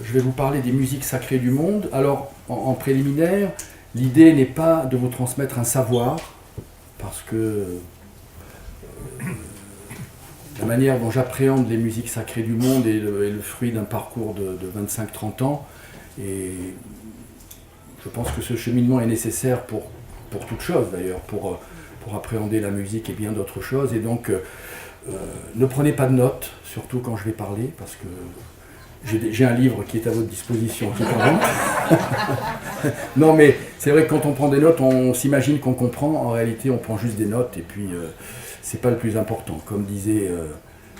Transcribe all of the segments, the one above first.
je vais vous parler des musiques sacrées du monde. Alors, en préliminaire, l'idée n'est pas de vous transmettre un savoir, parce que la manière dont j'appréhende les musiques sacrées du monde est le fruit d'un parcours de 25-30 ans. Et je pense que ce cheminement est nécessaire pour toute chose d'ailleurs, pour appréhender la musique et bien d'autres choses. Et donc, ne prenez pas de notes, surtout quand je vais parler, parce que j'ai un livre qui est à votre disposition qui parle. Non, mais c'est vrai que quand on prend des notes, on s'imagine qu'on comprend. En réalité, on prend juste des notes et puis c'est pas le plus important. Comme disait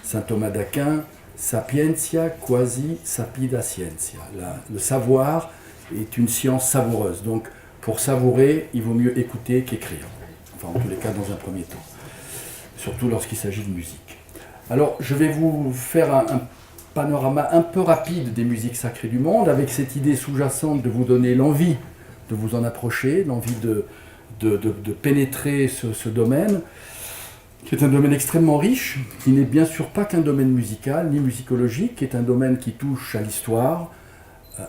saint Thomas d'Aquin, sapientia quasi sapida scientia. Le savoir est une science savoureuse. Donc, pour savourer, il vaut mieux écouter qu'écrire. Enfin, en tous les cas, dans un premier temps. Surtout lorsqu'il s'agit de musique. Alors, je vais vous faire un panorama un peu rapide des musiques sacrées du monde, avec cette idée sous-jacente de vous donner l'envie de vous en approcher, l'envie de pénétrer ce domaine, qui est un domaine extrêmement riche, qui n'est bien sûr pas qu'un domaine musical, ni musicologique, qui est un domaine qui touche à l'histoire,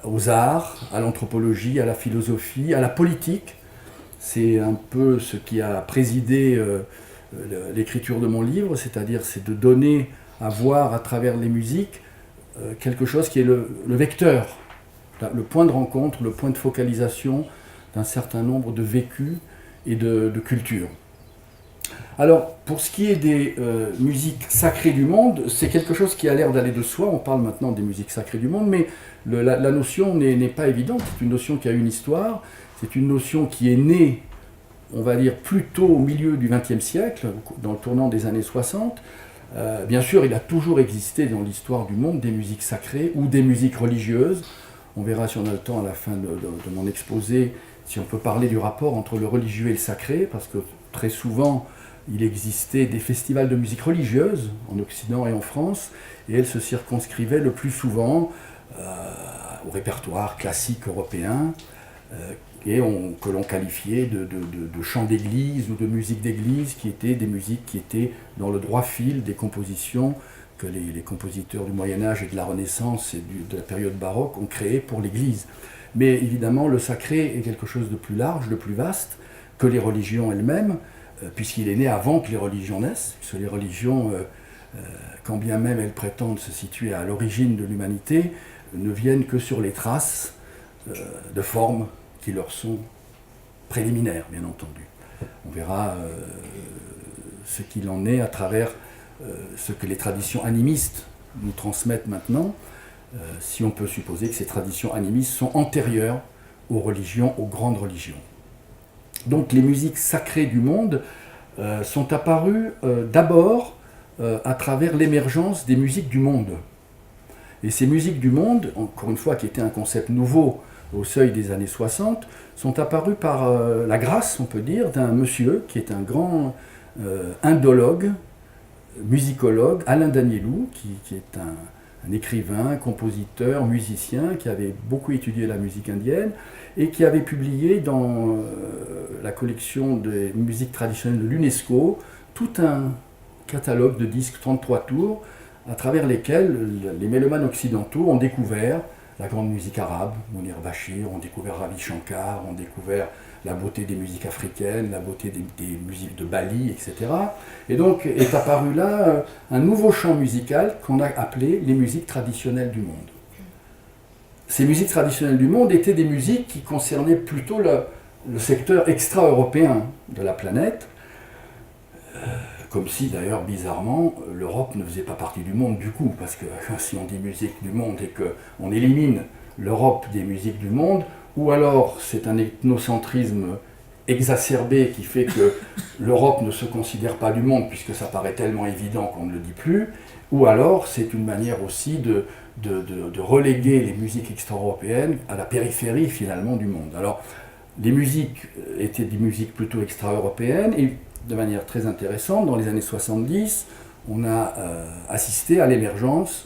aux arts, à l'anthropologie, à la philosophie, à la politique. C'est un peu ce qui a présidé l'écriture de mon livre, c'est-à-dire c'est de donner à voir à travers les musiques quelque chose qui est le vecteur, le point de rencontre, le point de focalisation d'un certain nombre de vécus et de cultures. Alors, pour ce qui est des musiques sacrées du monde, c'est quelque chose qui a l'air d'aller de soi. On parle maintenant des musiques sacrées du monde, mais la notion n'est pas évidente. C'est une notion qui a une histoire, c'est une notion qui est née, on va dire, plutôt au milieu du XXe siècle, dans le tournant des années 60. Bien sûr, il a toujours existé dans l'histoire du monde des musiques sacrées ou des musiques religieuses. On verra si on a le temps à la fin de mon exposé, si on peut parler du rapport entre le religieux et le sacré, parce que très souvent, il existait des festivals de musique religieuse en Occident et en France, et elles se circonscrivaient le plus souvent au répertoire classique européen, que l'on qualifiait de chants d'église ou de musique d'église, qui étaient des musiques qui étaient dans le droit fil des compositions que les compositeurs du Moyen-Âge et de la Renaissance et de la période baroque ont créées pour l'église. Mais évidemment, le sacré est quelque chose de plus large, de plus vaste que les religions elles-mêmes, puisqu'il est né avant que les religions naissent, puisque les religions, quand bien même elles prétendent se situer à l'origine de l'humanité, ne viennent que sur les traces de formes qui leur sont préliminaires, bien entendu. On verra ce qu'il en est à travers ce que les traditions animistes nous transmettent maintenant, si on peut supposer que ces traditions animistes sont antérieures aux religions, aux grandes religions. Donc les musiques sacrées du monde sont apparues d'abord à travers l'émergence des musiques du monde. Et ces musiques du monde, encore une fois, qui étaient un concept nouveau au seuil des années 60, sont apparues par la grâce, on peut dire, d'un monsieur qui est un grand indologue, musicologue, Alain Danielou, qui est un écrivain, compositeur, musicien, qui avait beaucoup étudié la musique indienne et qui avait publié dans la collection des musiques traditionnelles de l'UNESCO tout un catalogue de disques 33 tours à travers lesquels les mélomanes occidentaux ont découvert la grande musique arabe, Mounir Bachir, ont découvert Ravi Shankar, ont découvert la beauté des musiques africaines, la beauté des musiques de Bali, etc. Et donc est apparu là un nouveau champ musical qu'on a appelé les musiques traditionnelles du monde. Ces musiques traditionnelles du monde étaient des musiques qui concernaient plutôt le secteur extra-européen de la planète, comme si d'ailleurs bizarrement l'Europe ne faisait pas partie du monde du coup, parce que si on dit musique du monde et qu'on élimine l'Europe des musiques du monde, ou alors c'est un ethnocentrisme exacerbé qui fait que l'Europe ne se considère pas du monde puisque ça paraît tellement évident qu'on ne le dit plus, ou alors c'est une manière aussi de reléguer les musiques extra-européennes à la périphérie finalement du monde. Alors les musiques étaient des musiques plutôt extra-européennes et de manière très intéressante, dans les années 70, on a assisté à l'émergence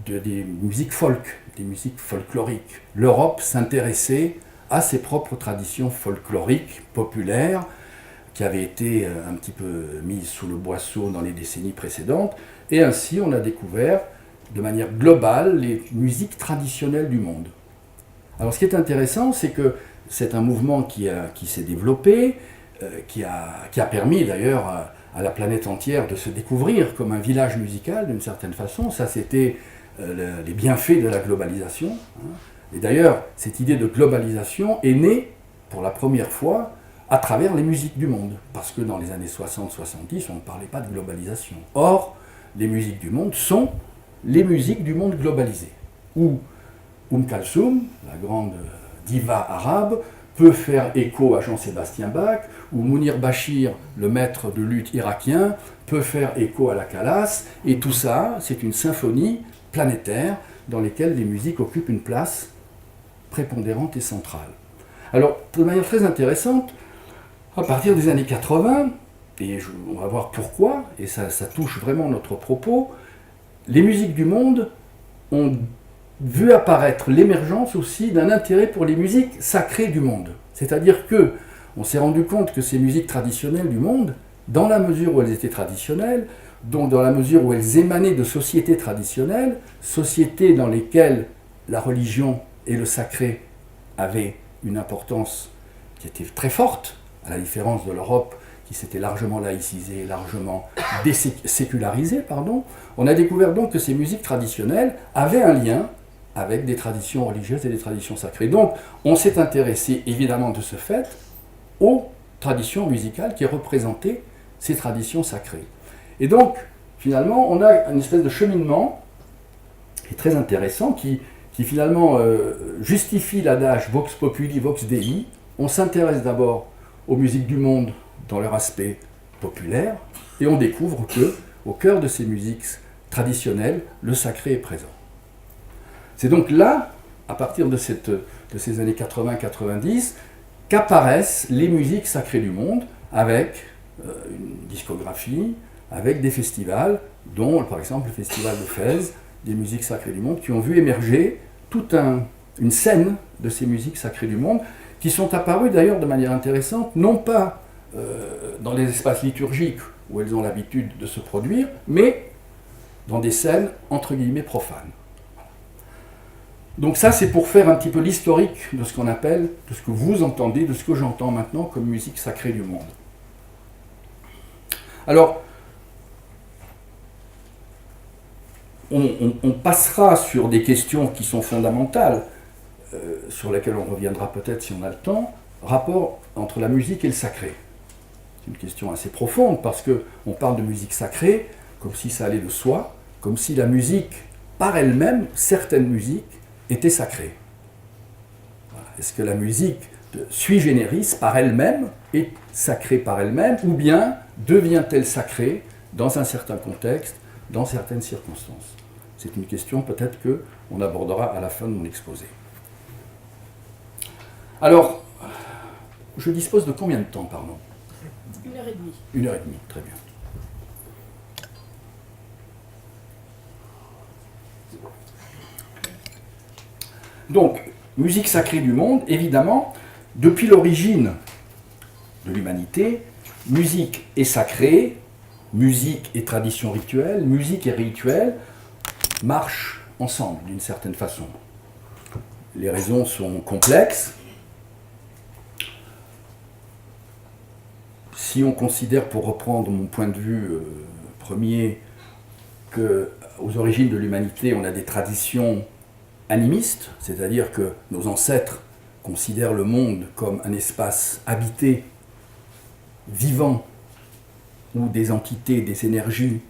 des musiques folk, des musiques folkloriques. L'Europe s'intéressait à ses propres traditions folkloriques, populaires, qui avaient été un petit peu mises sous le boisseau dans les décennies précédentes, et ainsi on a découvert de manière globale les musiques traditionnelles du monde. Alors ce qui est intéressant, c'est que c'est un mouvement qui s'est développé, qui a permis d'ailleurs à la planète entière de se découvrir comme un village musical d'une certaine façon. Ça, c'était les bienfaits de la globalisation. Et d'ailleurs, cette idée de globalisation est née pour la première fois à travers les musiques du monde. Parce que dans les années 60-70, on ne parlait pas de globalisation. Or, les musiques du monde sont les musiques du monde globalisé. Où Kalsoum, la grande diva arabe, peut faire écho à Jean-Sébastien Bach, ou Mounir Bachir, le maître de luth irakien, peut faire écho à la Calas, et tout ça, c'est une symphonie planétaire dans laquelle les musiques occupent une place prépondérante et centrale. Alors, de manière très intéressante, à partir des années 80, et on va voir pourquoi, et ça touche vraiment notre propos, les musiques du monde ont vu apparaître l'émergence aussi d'un intérêt pour les musiques sacrées du monde. C'est-à-dire que on s'est rendu compte que ces musiques traditionnelles du monde, dans la mesure où elles étaient traditionnelles, donc dans la mesure où elles émanaient de sociétés traditionnelles, sociétés dans lesquelles la religion et le sacré avaient une importance qui était très forte, à la différence de l'Europe qui s'était largement laïcisée, largement sécularisée, on a découvert donc que ces musiques traditionnelles avaient un lien avec des traditions religieuses et des traditions sacrées. Donc, on s'est intéressé, évidemment, de ce fait, aux traditions musicales qui représentaient ces traditions sacrées. Et donc, finalement, on a une espèce de cheminement qui est très intéressant, qui finalement justifie l'adage Vox Populi, Vox Dei. On s'intéresse d'abord aux musiques du monde dans leur aspect populaire, et on découvre que, au cœur de ces musiques traditionnelles, le sacré est présent. C'est donc là, à partir de ces années 80-90, qu'apparaissent les musiques sacrées du monde, avec une discographie, avec des festivals, dont par exemple le festival de Fès, des musiques sacrées du monde, qui ont vu émerger toute une scène de ces musiques sacrées du monde, qui sont apparues d'ailleurs de manière intéressante, non pas dans les espaces liturgiques où elles ont l'habitude de se produire, mais dans des scènes entre guillemets profanes. Donc ça, c'est pour faire un petit peu l'historique de ce qu'on appelle, de ce que vous entendez, de ce que j'entends maintenant comme musique sacrée du monde. Alors, on passera sur des questions qui sont fondamentales, sur lesquelles on reviendra peut-être si on a le temps, rapport entre la musique et le sacré. C'est une question assez profonde, parce qu'on parle de musique sacrée, comme si ça allait de soi, comme si la musique, par elle-même, certaines musiques, était sacrée. Voilà. Est-ce que la musique sui generis, par elle-même, est sacrée par elle-même, ou bien devient-elle sacrée dans un certain contexte, dans certaines circonstances? C'est une question peut-être qu'on abordera à la fin de mon exposé. Alors, je dispose de combien de temps, pardon? 1h30. 1h30, très bien. Donc, musique sacrée du monde, évidemment, depuis l'origine de l'humanité, musique et sacré, musique et tradition rituelle, musique et rituel marchent ensemble d'une certaine façon. Les raisons sont complexes. Si on considère, pour reprendre mon point de vue premier, qu'aux origines de l'humanité, on a des traditions animistes, c'est-à-dire que nos ancêtres considèrent le monde comme un espace habité, vivant, où des entités, des énergies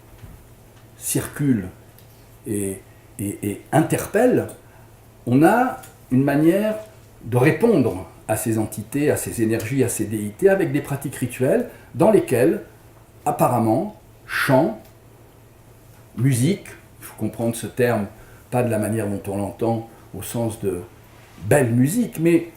circulent et interpellent, on a une manière de répondre à ces entités, à ces énergies, à ces déités, avec des pratiques rituelles dans lesquelles, apparemment, chant, musique, il faut comprendre ce terme, pas de la manière dont on l'entend au sens de belle musique, mais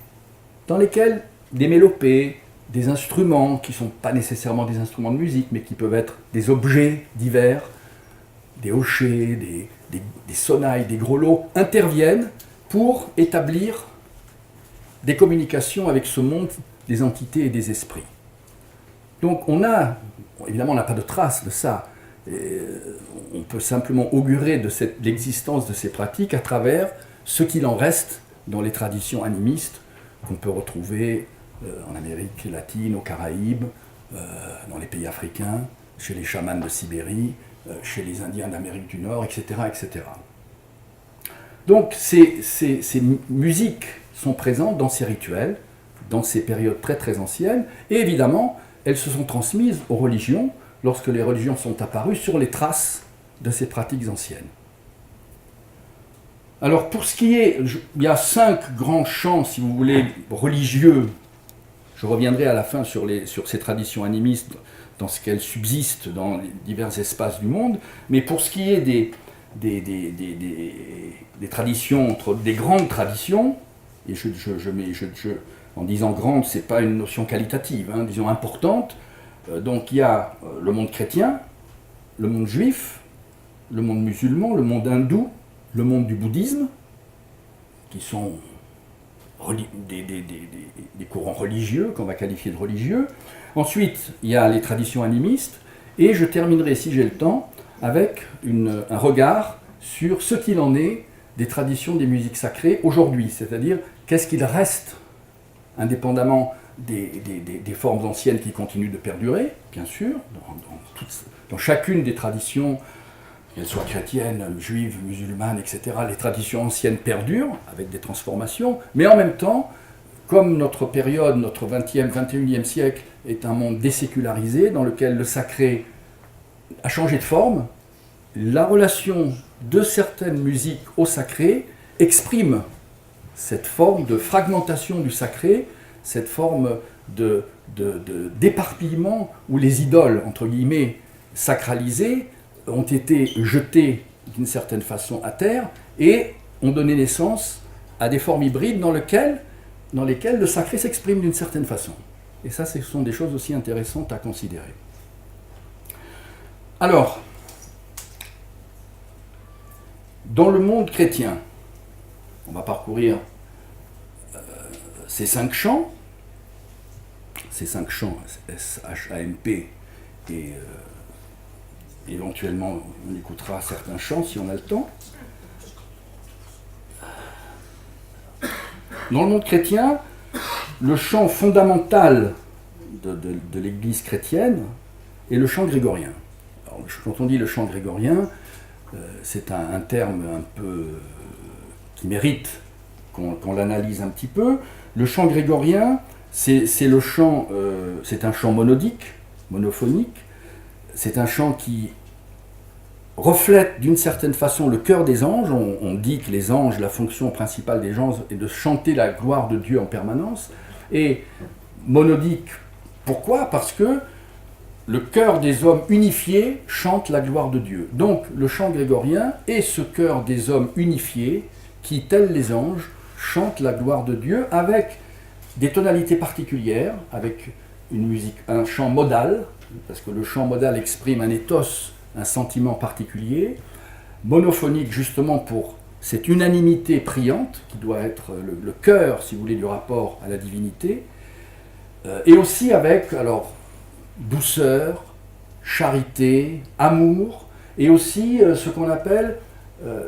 dans lesquelles des mélopées, des instruments qui ne sont pas nécessairement des instruments de musique, mais qui peuvent être des objets divers, des hochets, des sonnailles, des grelots, interviennent pour établir des communications avec ce monde des entités et des esprits. Donc évidemment on n'a pas de trace de ça. on peut simplement augurer de l'existence de ces pratiques à travers ce qu'il en reste dans les traditions animistes qu'on peut retrouver en Amérique latine, aux Caraïbes, dans les pays africains, chez les chamans de Sibérie, chez les Indiens d'Amérique du Nord, etc. etc. Donc ces musiques sont présentes dans ces rituels, dans ces périodes très très anciennes, et évidemment, elles se sont transmises aux religions lorsque les religions sont apparues sur les traces de ces pratiques anciennes. Alors pour ce qui est, il y a 5 grands chants, si vous voulez, religieux. Je reviendrai à la fin sur ces traditions animistes, dans ce qu'elles subsistent dans les divers espaces du monde, mais pour ce qui est des traditions, des grandes traditions, et en disant grande, ce n'est pas une notion qualitative, hein, disons importante, donc il y a le monde chrétien, le monde juif, le monde musulman, le monde hindou, le monde du bouddhisme, qui sont des courants religieux, qu'on va qualifier de religieux. Ensuite, il y a les traditions animistes, et je terminerai, si j'ai le temps, avec un regard sur ce qu'il en est des traditions des musiques sacrées aujourd'hui, c'est-à-dire qu'est-ce qu'il reste, indépendamment des formes anciennes qui continuent de perdurer, bien sûr, dans chacune des traditions, qu'elles soient chrétiennes, juives, musulmanes, etc., les traditions anciennes perdurent avec des transformations, mais en même temps, comme notre période, notre 20e, 21e siècle est un monde désécularisé, dans lequel le sacré a changé de forme, la relation de certaines musiques au sacré exprime cette forme de fragmentation du sacré, cette forme d'éparpillement où les idoles, entre guillemets, sacralisées, ont été jetées d'une certaine façon à terre et ont donné naissance à des formes hybrides dans lesquelles le sacré s'exprime d'une certaine façon. Et ça, ce sont des choses aussi intéressantes à considérer. Alors, dans le monde chrétien, on va parcourir ces 5 chants, S-H-A-M-P, et éventuellement on écoutera certains chants si on a le temps. Dans le monde chrétien, le chant fondamental de l'Église chrétienne est le chant grégorien. Alors, quand on dit le chant grégorien, c'est un terme un peu qui mérite qu'on l'analyse un petit peu. Le chant grégorien, c'est un chant monodique, monophonique. C'est un chant qui reflète d'une certaine façon le cœur des anges. On dit que les anges, la fonction principale des anges est de chanter la gloire de Dieu en permanence. Et monodique, pourquoi ? Parce que le cœur des hommes unifiés chante la gloire de Dieu. Donc le chant grégorien est ce cœur des hommes unifiés qui, tels les anges, chantent la gloire de Dieu avec des tonalités particulières, avec une musique, un chant modal, parce que le chant modal exprime un ethos, un sentiment particulier, monophonique justement pour cette unanimité priante qui doit être le cœur, si vous voulez, du rapport à la divinité, et aussi avec alors douceur, charité, amour, et aussi ce qu'on appelle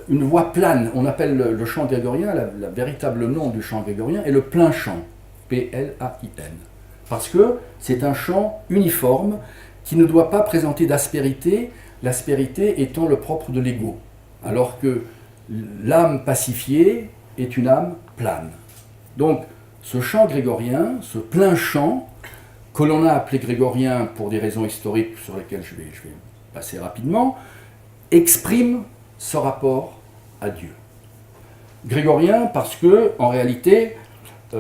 une voix plane. On appelle le chant grégorien, le véritable nom du chant grégorien est le plein chant, P-L-A-I-N, parce que c'est un chant uniforme qui ne doit pas présenter d'aspérité, l'aspérité étant le propre de l'ego, alors que l'âme pacifiée est une âme plane. Donc ce chant grégorien, ce plein chant, que l'on a appelé grégorien pour des raisons historiques sur lesquelles je vais passer rapidement, exprime ce rapport à Dieu. Grégorien parce que, en réalité,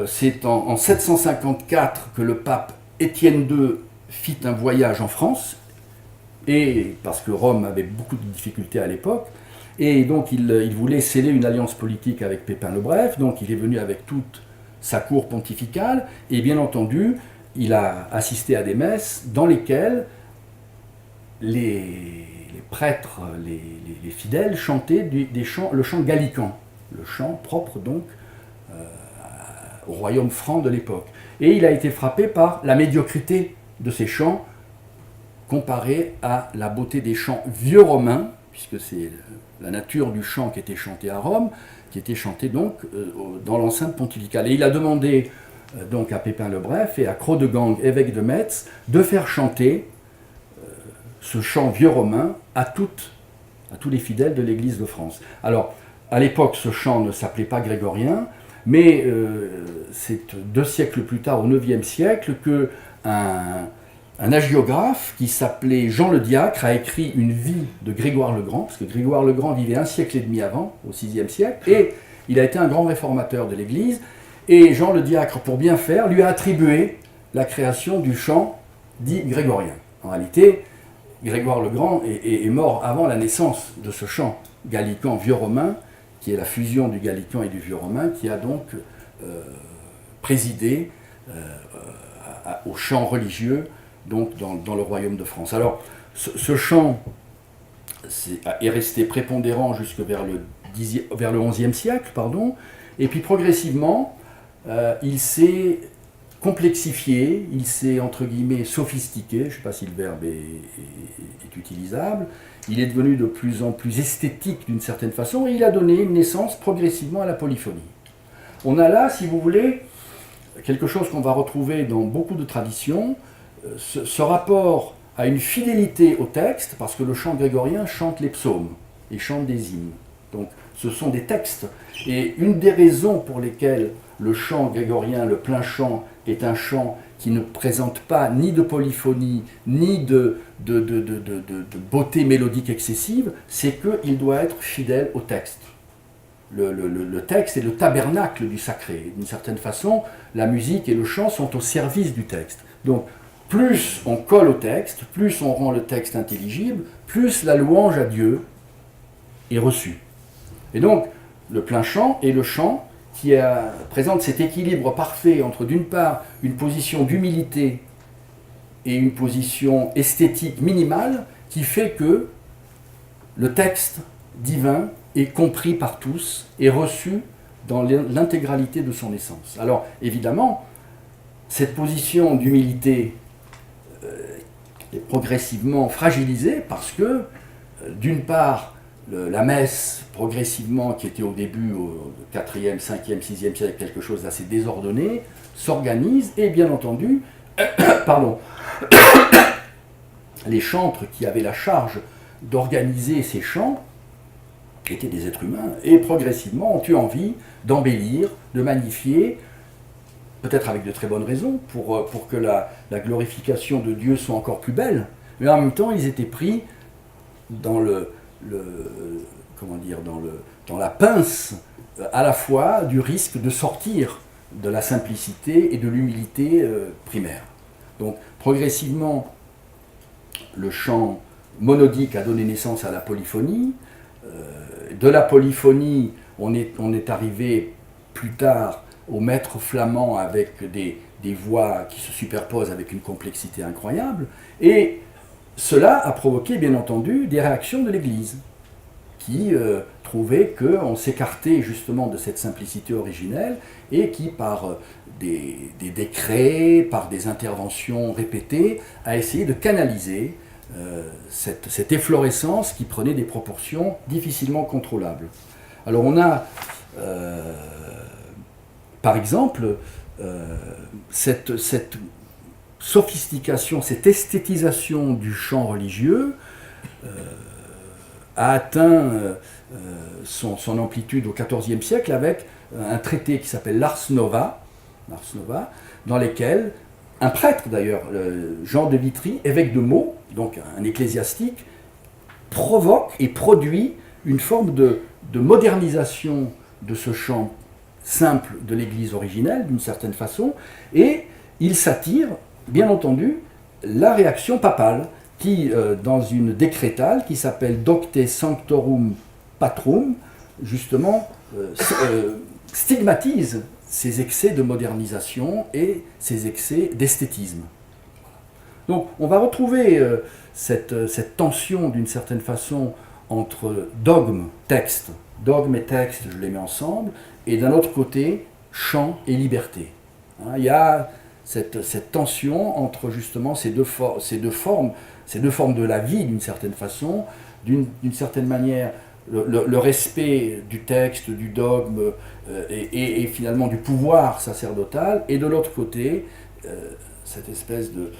c'est en 754 que le pape Étienne II fit un voyage en France, et parce que Rome avait beaucoup de difficultés à l'époque, et donc il voulait sceller une alliance politique avec Pépin le Bref, donc il est venu avec toute sa cour pontificale, et bien entendu, il a assisté à des messes dans lesquelles les prêtres, les fidèles chantaient le chant gallican, le chant propre donc au royaume franc de l'époque. Et il a été frappé par la médiocrité de ces chants comparée à la beauté des chants vieux romains puisque c'est la nature du chant qui était chanté à Rome, qui était chanté donc dans l'enceinte pontificale. Et il a demandé donc à Pépin le Bref et à Cros-de-Gang, évêque de Metz, de faire chanter ce chant vieux romain à tous les fidèles de l'Église de France. Alors, à l'époque, ce chant ne s'appelait pas grégorien, mais c'est 2 siècles plus tard, au IXe siècle, qu'un hagiographe qui s'appelait Jean le Diacre a écrit une vie de Grégoire le Grand, parce que Grégoire le Grand vivait 1 siècle et demi avant, au VIe siècle, et il a été un grand réformateur de l'Église, et Jean le Diacre, pour bien faire, lui a attribué la création du chant dit grégorien. En réalité, Grégoire le Grand est mort avant la naissance de ce chant gallican vieux romain, qui est la fusion du gallican et du vieux romain, qui a donc présidé au chant religieux donc dans le royaume de France. Alors, ce chant est resté prépondérant jusque vers le XIe siècle, et puis progressivement, il s'est complexifié, il s'est entre guillemets sophistiqué, je ne sais pas si le verbe est utilisable, il est devenu de plus en plus esthétique d'une certaine façon, et il a donné naissance progressivement à la polyphonie. On a là, si vous voulez, quelque chose qu'on va retrouver dans beaucoup de traditions, ce rapport à une fidélité au texte, parce que le chant grégorien chante les psaumes, il chante des hymnes. Donc ce sont des textes. Et une des raisons pour lesquelles le chant grégorien, le plein chant, est un chant qui ne présente pas ni de polyphonie, ni de beauté mélodique excessive, c'est qu'il doit être fidèle au texte. Le texte est le tabernacle du sacré. D'une certaine façon, la musique et le chant sont au service du texte. Donc, plus on colle au texte, plus on rend le texte intelligible, plus la louange à Dieu est reçue. Et donc, le plein chant est le chant qui présente cet équilibre parfait entre, d'une part, une position d'humilité et une position esthétique minimale, qui fait que le texte divin est compris par tous et reçu dans l'intégralité de son essence. Alors, évidemment, cette position d'humilité est progressivement fragilisée parce que, d'une part, la messe, progressivement, qui était au début, au 4e, 5e, 6e siècle, quelque chose d'assez désordonné, s'organise, et bien entendu, les chantres qui avaient la charge d'organiser ces chants étaient des êtres humains, et progressivement ont eu envie d'embellir, de magnifier, peut-être avec de très bonnes raisons, pour que la glorification de Dieu soit encore plus belle, mais en même temps, ils étaient pris dans dans la pince à la fois du risque de sortir de la simplicité et de l'humilité primaire. Donc progressivement, le chant monodique a donné naissance à la polyphonie. De la polyphonie, on est arrivé plus tard au maître flamand avec des voix qui se superposent avec une complexité incroyable, et cela a provoqué, bien entendu, des réactions de l'Église, qui trouvait qu'on s'écartait justement de cette simplicité originelle, et qui, par des décrets, par des interventions répétées, a essayé de canaliser cette efflorescence qui prenait des proportions difficilement contrôlables. Alors on a, par exemple, cette sophistication, cette esthétisation du chant religieux a atteint son amplitude au XIVe siècle avec un traité qui s'appelle l'Ars Nova, dans lequel un prêtre d'ailleurs, Jean de Vitry, évêque de Meaux, donc un ecclésiastique, provoque et produit une forme de modernisation de ce chant simple de l'Église originelle, d'une certaine façon, et il s'attire, bien entendu, la réaction papale, qui, dans une décrétale qui s'appelle Docte Sanctorum Patrum, justement, stigmatise ces excès de modernisation et ces excès d'esthétisme. Donc on va retrouver cette tension, d'une certaine façon, entre dogme et texte, je les mets ensemble, et d'un autre côté, chant et liberté. Il y a cette tension entre justement ces deux formes de la vie, d'une certaine façon, d'une certaine manière le respect du texte, du dogme et finalement du pouvoir sacerdotal, et de l'autre côté, cette espèce de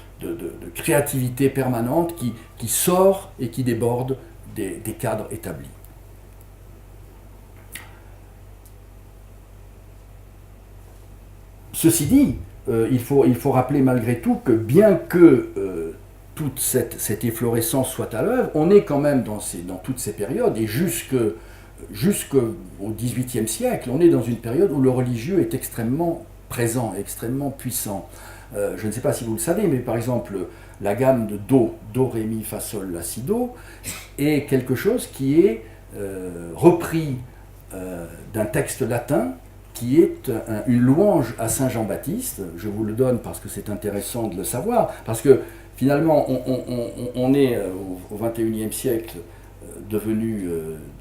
créativité permanente qui sort et qui déborde des cadres établis. Ceci dit, il faut rappeler malgré tout que bien que toute cette efflorescence soit à l'œuvre, on est quand même dans toutes ces périodes, et jusqu'au XVIIIe siècle, on est dans une période où le religieux est extrêmement présent, extrêmement puissant. Je ne sais pas si vous le savez, mais par exemple, la gamme de Do, Ré, Mi, Fa, Sol, La, Si, Do, est quelque chose qui est repris d'un texte latin, qui est une louange à Saint Jean-Baptiste. Je vous le donne parce que c'est intéressant de le savoir, parce que finalement, on est au XXIe siècle devenus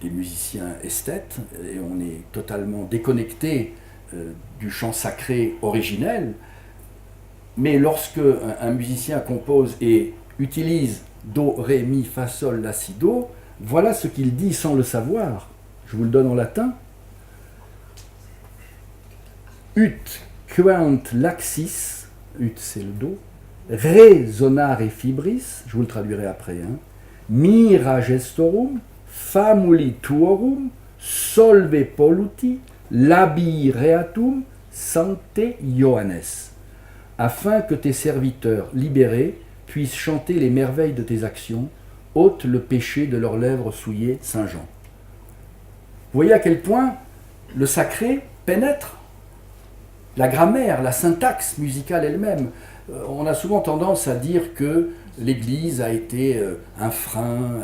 des musiciens esthètes, et on est totalement déconnecté du chant sacré originel. Mais lorsque un musicien compose et utilise Do, Ré, Mi, Fa, Sol, La, Si, Do, voilà ce qu'il dit sans le savoir. Je vous le donne en latin. Ut quant laxis, ut c'est le Do, Ré sonare fibris, je vous le traduirai après, Mira gestorum, famuli tuorum, solve polluti, labi reatum, sancte Ioannes, afin que tes serviteurs libérés puissent chanter les merveilles de tes actions, ôte le péché de leurs lèvres souillées, Saint Jean. Vous voyez à quel point le sacré pénètre la grammaire, la syntaxe musicale elle-même. On a souvent tendance à dire que l'Église a été un frein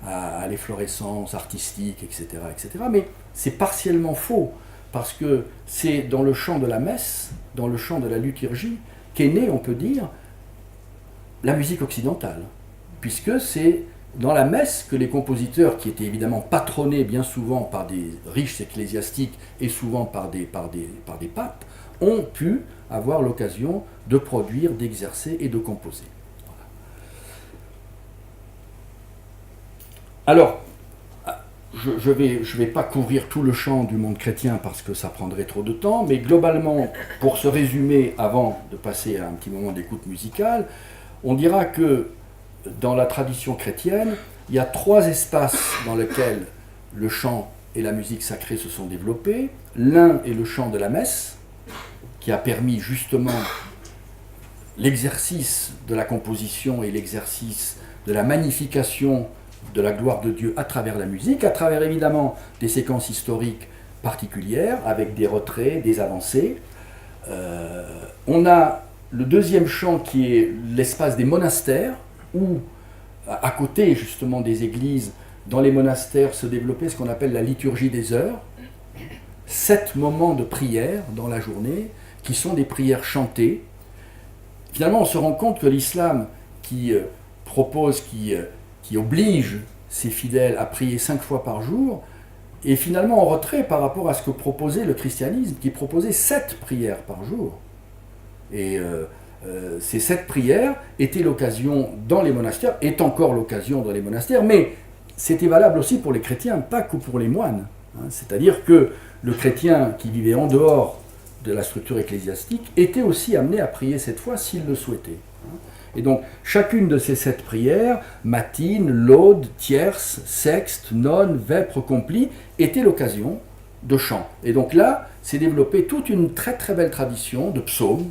à l'efflorescence artistique, etc., etc. Mais c'est partiellement faux, parce que c'est dans le chant de la messe, dans le chant de la liturgie, qu'est née, on peut dire, la musique occidentale, puisque c'est dans la messe que les compositeurs, qui étaient évidemment patronnés bien souvent par des riches ecclésiastiques et souvent par des papes, ont pu avoir l'occasion de produire, d'exercer et de composer. Alors, je vais pas couvrir tout le champ du monde chrétien parce que ça prendrait trop de temps, mais globalement, pour se résumer, avant de passer à un petit moment d'écoute musicale, on dira que dans la tradition chrétienne, il y a 3 espaces dans lesquels le chant et la musique sacrée se sont développés. L'un est le chant de la messe, qui a permis justement l'exercice de la composition et l'exercice de la magnification de la gloire de Dieu à travers la musique, à travers évidemment des séquences historiques particulières, avec des retraits, des avancées. On a le deuxième chant qui est l'espace des monastères, où, à côté justement des églises, dans les monastères se développait ce qu'on appelle la liturgie des heures, 7 moments de prière dans la journée, qui sont des prières chantées. Finalement, on se rend compte que l'islam, qui propose, qui oblige ses fidèles à prier 5 fois par jour, est finalement en retrait par rapport à ce que proposait le christianisme, qui proposait 7 prières par jour. Et ces 7 prières étaient l'occasion dans les monastères, est encore l'occasion dans les monastères, mais c'était valable aussi pour les chrétiens, pas que pour les moines. C'est-à-dire que le chrétien qui vivait en dehors de la structure ecclésiastique était aussi amené à prier cette fois s'il le souhaitait. Et donc, chacune de ces 7 prières, matine, laude, tierce, sexte, nonne, vêpres, complis, était l'occasion de chant. Et donc là, s'est développée toute une très très belle tradition de psaumes,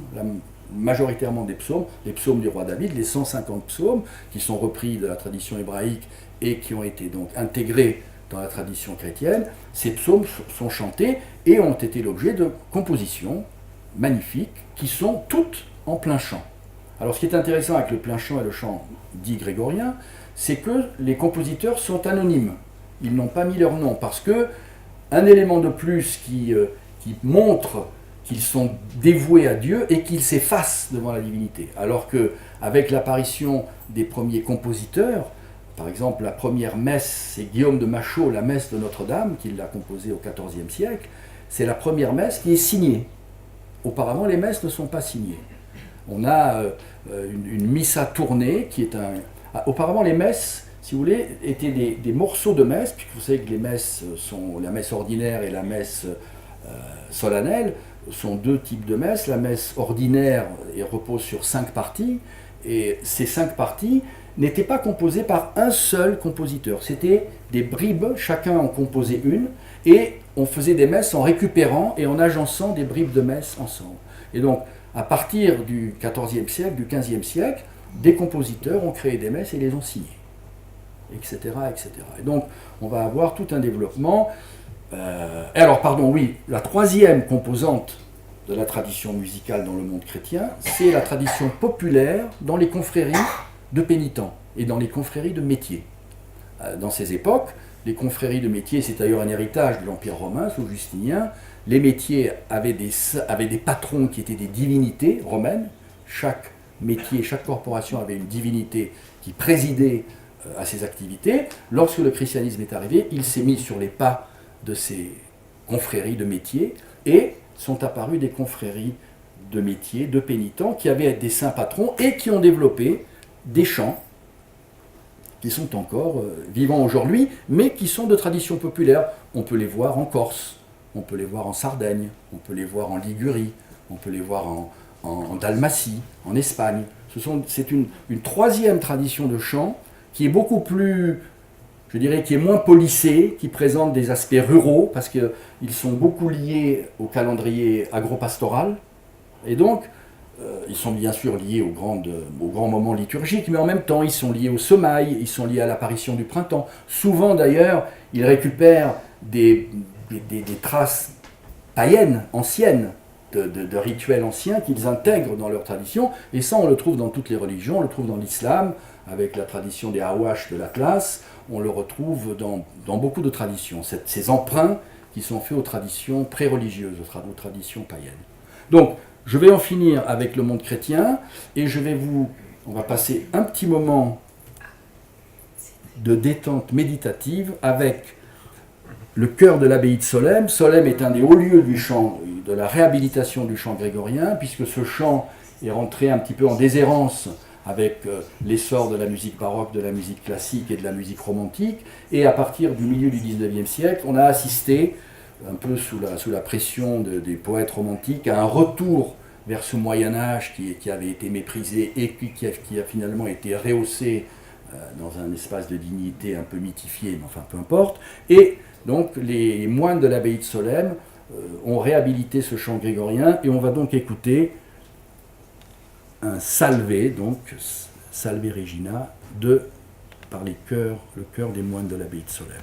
majoritairement des psaumes, les psaumes du roi David, les 150 psaumes, qui sont repris de la tradition hébraïque et qui ont été donc intégrés dans la tradition chrétienne. Ces psaumes sont chantés et ont été l'objet de compositions magnifiques qui sont toutes en plein chant. Alors ce qui est intéressant avec le plein chant et le chant dit grégorien, c'est que les compositeurs sont anonymes. Ils n'ont pas mis leur nom parce que un élément de plus qui montre qu'ils sont dévoués à Dieu et qu'ils s'effacent devant la divinité. Alors qu'avec l'apparition des premiers compositeurs, par exemple la première messe, c'est Guillaume de Machaut, la messe de Notre-Dame, qui l'a composée au XIVe siècle, c'est la première messe qui est signée. Auparavant, les messes ne sont pas signées. On a une missa tournée qui est auparavant, les messes, si vous voulez, étaient des morceaux de messe, puisque vous savez que les messes sont la messe ordinaire et la messe solennelle, sont deux types de messes. La messe ordinaire repose sur 5 parties, et ces 5 parties n'étaient pas composées par un seul compositeur. C'était des bribes, chacun en composait une, et on faisait des messes en récupérant et en agençant des bribes de messes ensemble. Et donc, à partir du XIVe siècle, du XVe siècle, des compositeurs ont créé des messes et les ont signées, etc., etc. Et donc, on va avoir tout un développement. La troisième composante de la tradition musicale dans le monde chrétien, c'est la tradition populaire dans les confréries de pénitents et dans les confréries de métiers. Dans ces époques, les confréries de métiers, c'est d'ailleurs un héritage de l'Empire romain sous Justinien. Les métiers avaient des patrons qui étaient des divinités romaines. Chaque métier, chaque corporation avait une divinité qui présidait à ses activités. Lorsque le christianisme est arrivé, il s'est mis sur les pas de ces confréries de métiers et sont apparues des confréries de métiers, de pénitents, qui avaient des saints patrons et qui ont développé des chants qui sont encore vivants aujourd'hui, mais qui sont de tradition populaire. On peut les voir en Corse, on peut les voir en Sardaigne, on peut les voir en Ligurie, on peut les voir en Dalmatie, en Espagne. C'est une troisième tradition de chant qui est beaucoup plus, je dirais, qui est moins policée, qui présente des aspects ruraux, parce qu'ils sont beaucoup liés au calendrier agropastoral, et donc ils sont bien sûr liés aux grands moments liturgiques, mais en même temps ils sont liés au semail, ils sont liés à l'apparition du printemps. Souvent d'ailleurs, ils récupèrent des traces païennes, anciennes, de rituels anciens qu'ils intègrent dans leur tradition, et ça on le trouve dans toutes les religions, on le trouve dans l'islam, avec la tradition des Awash de l'Atlas, on le retrouve dans beaucoup de traditions, ces emprunts qui sont faits aux traditions pré-religieuses, aux traditions païennes. Donc, je vais en finir avec le monde chrétien, et on va passer un petit moment de détente méditative avec le chœur de l'abbaye de Solesmes. Solesmes est un des hauts lieux du chant, de la réhabilitation du chant grégorien, puisque ce chant est rentré un petit peu en déshérence avec l'essor de la musique baroque, de la musique classique et de la musique romantique. Et à partir du milieu du XIXe siècle, on a assisté, un peu sous la pression des poètes romantiques, à un retour vers ce Moyen-Âge qui avait été méprisé et qui a finalement été rehaussé dans un espace de dignité un peu mythifié, mais enfin peu importe. Et donc les moines de l'abbaye de Solesmes ont réhabilité ce chant grégorien, et on va donc écouter un salvé, donc Salve Regina, par le chœur des moines de l'abbaye de Solesmes.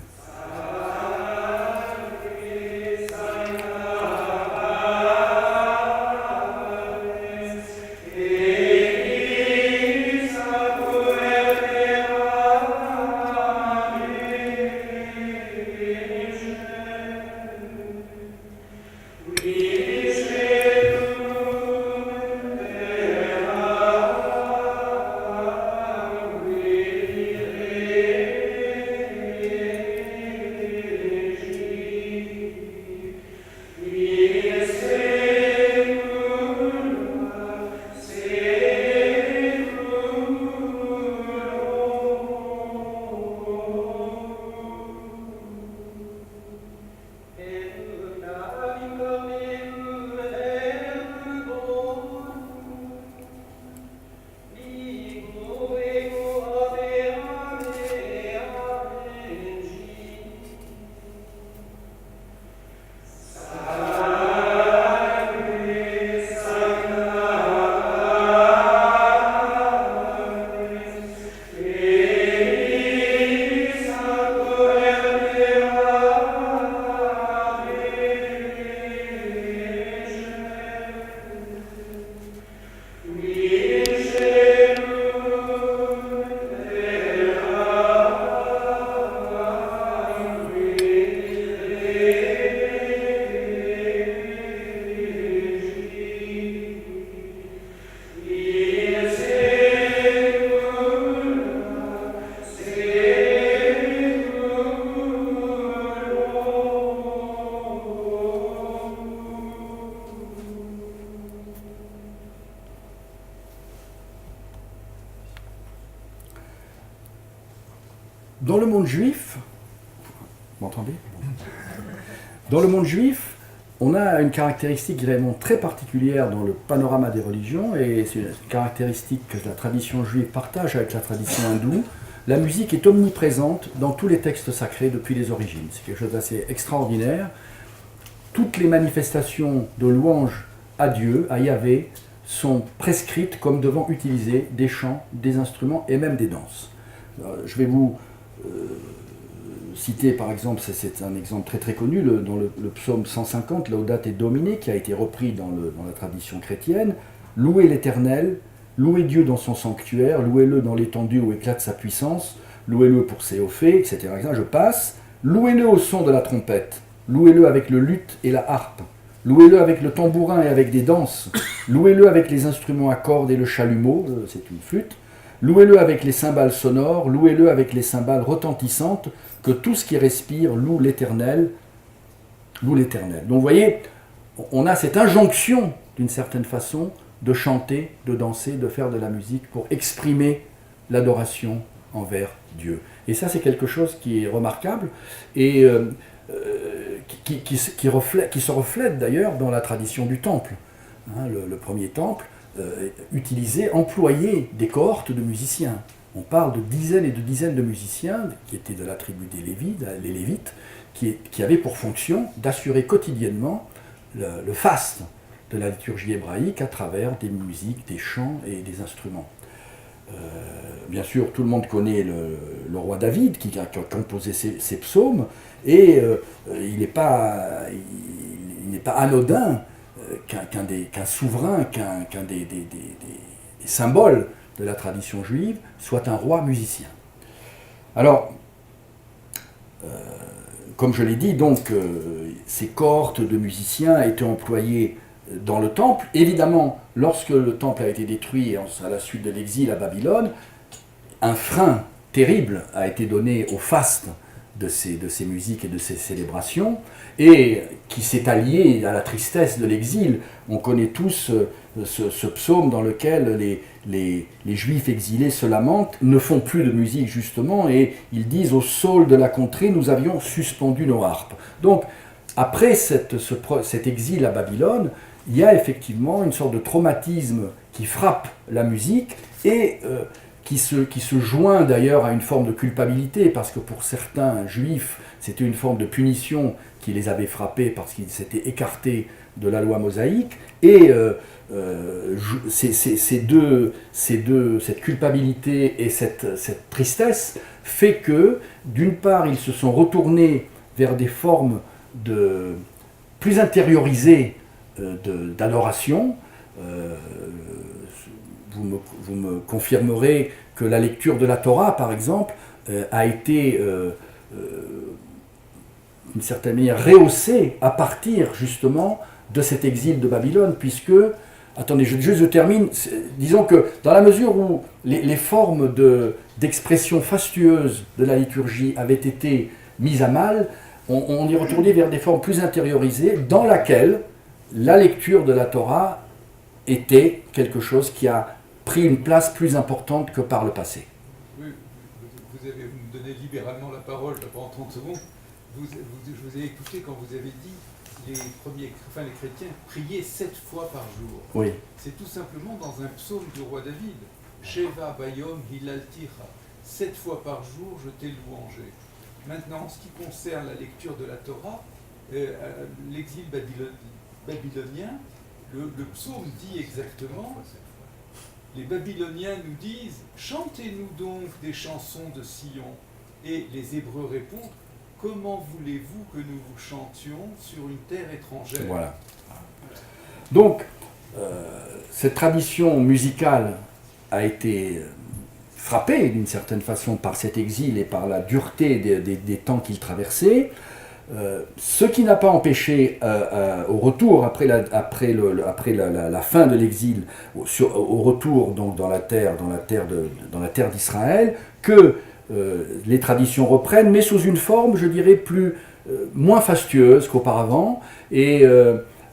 Dans le monde juif, vous m'entendez? Dans le monde juif, on a une caractéristique vraiment très particulière dans le panorama des religions, et c'est une caractéristique que la tradition juive partage avec la tradition hindoue. La musique est omniprésente dans tous les textes sacrés depuis les origines. C'est quelque chose d'assez extraordinaire. Toutes les manifestations de louange à Dieu, à Yahvé, sont prescrites comme devant utiliser des chants, des instruments et même des danses. Je vais vous citer par exemple, c'est un exemple très très connu, dans le psaume 150, Laudate Domine, qui a été repris dans la tradition chrétienne. Louez l'Éternel, louez Dieu dans son sanctuaire, louez-le dans l'étendue où éclate sa puissance, louez-le pour ses hauts faits, etc. Je passe. Louez-le au son de la trompette, louez-le avec le luth et la harpe, louez-le avec le tambourin et avec des danses, louez-le avec les instruments à cordes et le chalumeau, c'est une flûte, louez-le avec les cymbales sonores, louez-le avec les cymbales retentissantes, que tout ce qui respire loue l'Éternel, loue l'Éternel. Donc vous voyez, on a cette injonction, d'une certaine façon, de chanter, de danser, de faire de la musique pour exprimer l'adoration envers Dieu. Et ça, c'est quelque chose qui est remarquable et qui se reflète d'ailleurs dans la tradition du temple. Hein, le premier temple employait des cohortes de musiciens. On parle de dizaines et de dizaines de musiciens qui étaient de la tribu des Lévites, les Lévites, qui avaient pour fonction d'assurer quotidiennement le faste de la liturgie hébraïque à travers des musiques, des chants et des instruments. Bien sûr, tout le monde connaît le roi David qui a composé ces psaumes, et il n'est pas anodin qu'un souverain, qu'un des symboles de la tradition juive soit un roi musicien. Alors, comme je l'ai dit, donc, ces cohortes de musiciens étaient employées dans le temple. Évidemment, lorsque le temple a été détruit à la suite de l'exil à Babylone, un frein terrible a été donné au faste de ces musiques et de ces célébrations, et qui s'est allié à la tristesse de l'exil. On connaît tous ce psaume dans lequel les Juifs exilés se lamentent, ne font plus de musique justement, et ils disent « Au saule de la contrée, nous avions suspendu nos harpes ». Donc, après cet exil à Babylone, il y a effectivement une sorte de traumatisme qui frappe la musique et qui se joint d'ailleurs à une forme de culpabilité, parce que pour certains juifs, c'était une forme de punition qui les avait frappés parce qu'ils s'étaient écartés de la loi mosaïque, et cette culpabilité et cette tristesse fait que, d'une part, ils se sont retournés vers des formes plus intériorisées d'adoration. Vous me confirmerez que la lecture de la Torah, par exemple, a été d'une certaine manière rehaussée à partir justement de cet exil de Babylone, puisque, attendez, je termine, disons que dans la mesure où les formes d'expression fastueuse de la liturgie avaient été mises à mal, on y retournait vers des formes plus intériorisées, dans laquelle la lecture de la Torah était quelque chose qui a pris une place plus importante que par le passé. Oui, vous me donnez libéralement la parole pendant 30 secondes. Je vous ai écouté quand vous avez dit les chrétiens priaient 7 fois par jour. Oui. C'est tout simplement dans un psaume du roi David. Sheva Bayom Hilalticha. 7 fois par jour, je t'ai louangé. Maintenant, en ce qui concerne la lecture de la Torah, l'exil babylonien, le psaume dit exactement, les Babyloniens nous disent « Chantez-nous donc des chansons de Sion ». Et les Hébreux répondent « Comment voulez-vous que nous vous chantions sur une terre étrangère ?» Voilà. Donc, cette tradition musicale a été frappée d'une certaine façon par cet exil et par la dureté des temps qu'il traversait. Ce qui n'a pas empêché au retour, après la fin de l'exil, au retour donc dans la terre d'Israël, que les traditions reprennent, mais sous une forme, je dirais, moins fastueuse qu'auparavant, et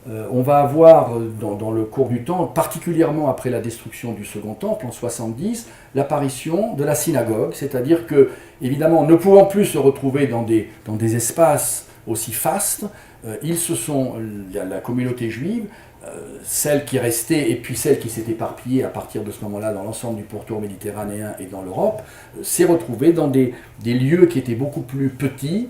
on va avoir dans le cours du temps, particulièrement après la destruction du Second Temple en 70, l'apparition de la synagogue, c'est-à-dire que, évidemment, ne pouvant plus se retrouver dans des espaces aussi fastes, la communauté juive, celle qui restait et puis celle qui s'est éparpillée à partir de ce moment-là dans l'ensemble du pourtour méditerranéen et dans l'Europe, s'est retrouvée dans des lieux qui étaient beaucoup plus petits,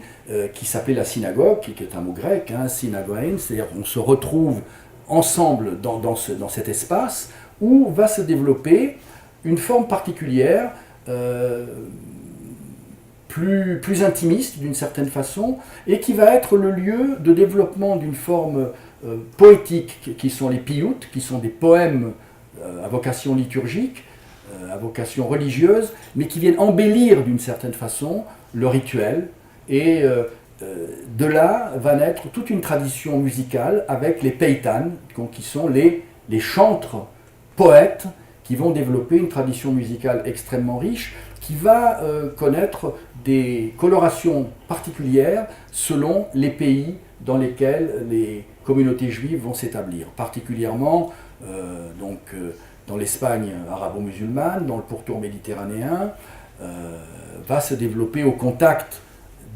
qui s'appelait la synagogue, qui est un mot grec, synagoein, c'est-à-dire on se retrouve ensemble dans cet espace où va se développer une forme particulière, plus intimiste d'une certaine façon, et qui va être le lieu de développement d'une forme poétique, qui sont les piyut, qui sont des poèmes à vocation liturgique, à vocation religieuse, mais qui viennent embellir d'une certaine façon le rituel. Et de là va naître toute une tradition musicale avec les peitan, qui sont les chantres poètes, qui vont développer une tradition musicale extrêmement riche, qui va connaître des colorations particulières selon les pays dans lesquels les communautés juives vont s'établir, particulièrement dans l'Espagne arabo-musulmane, dans le pourtour méditerranéen, va se développer au contact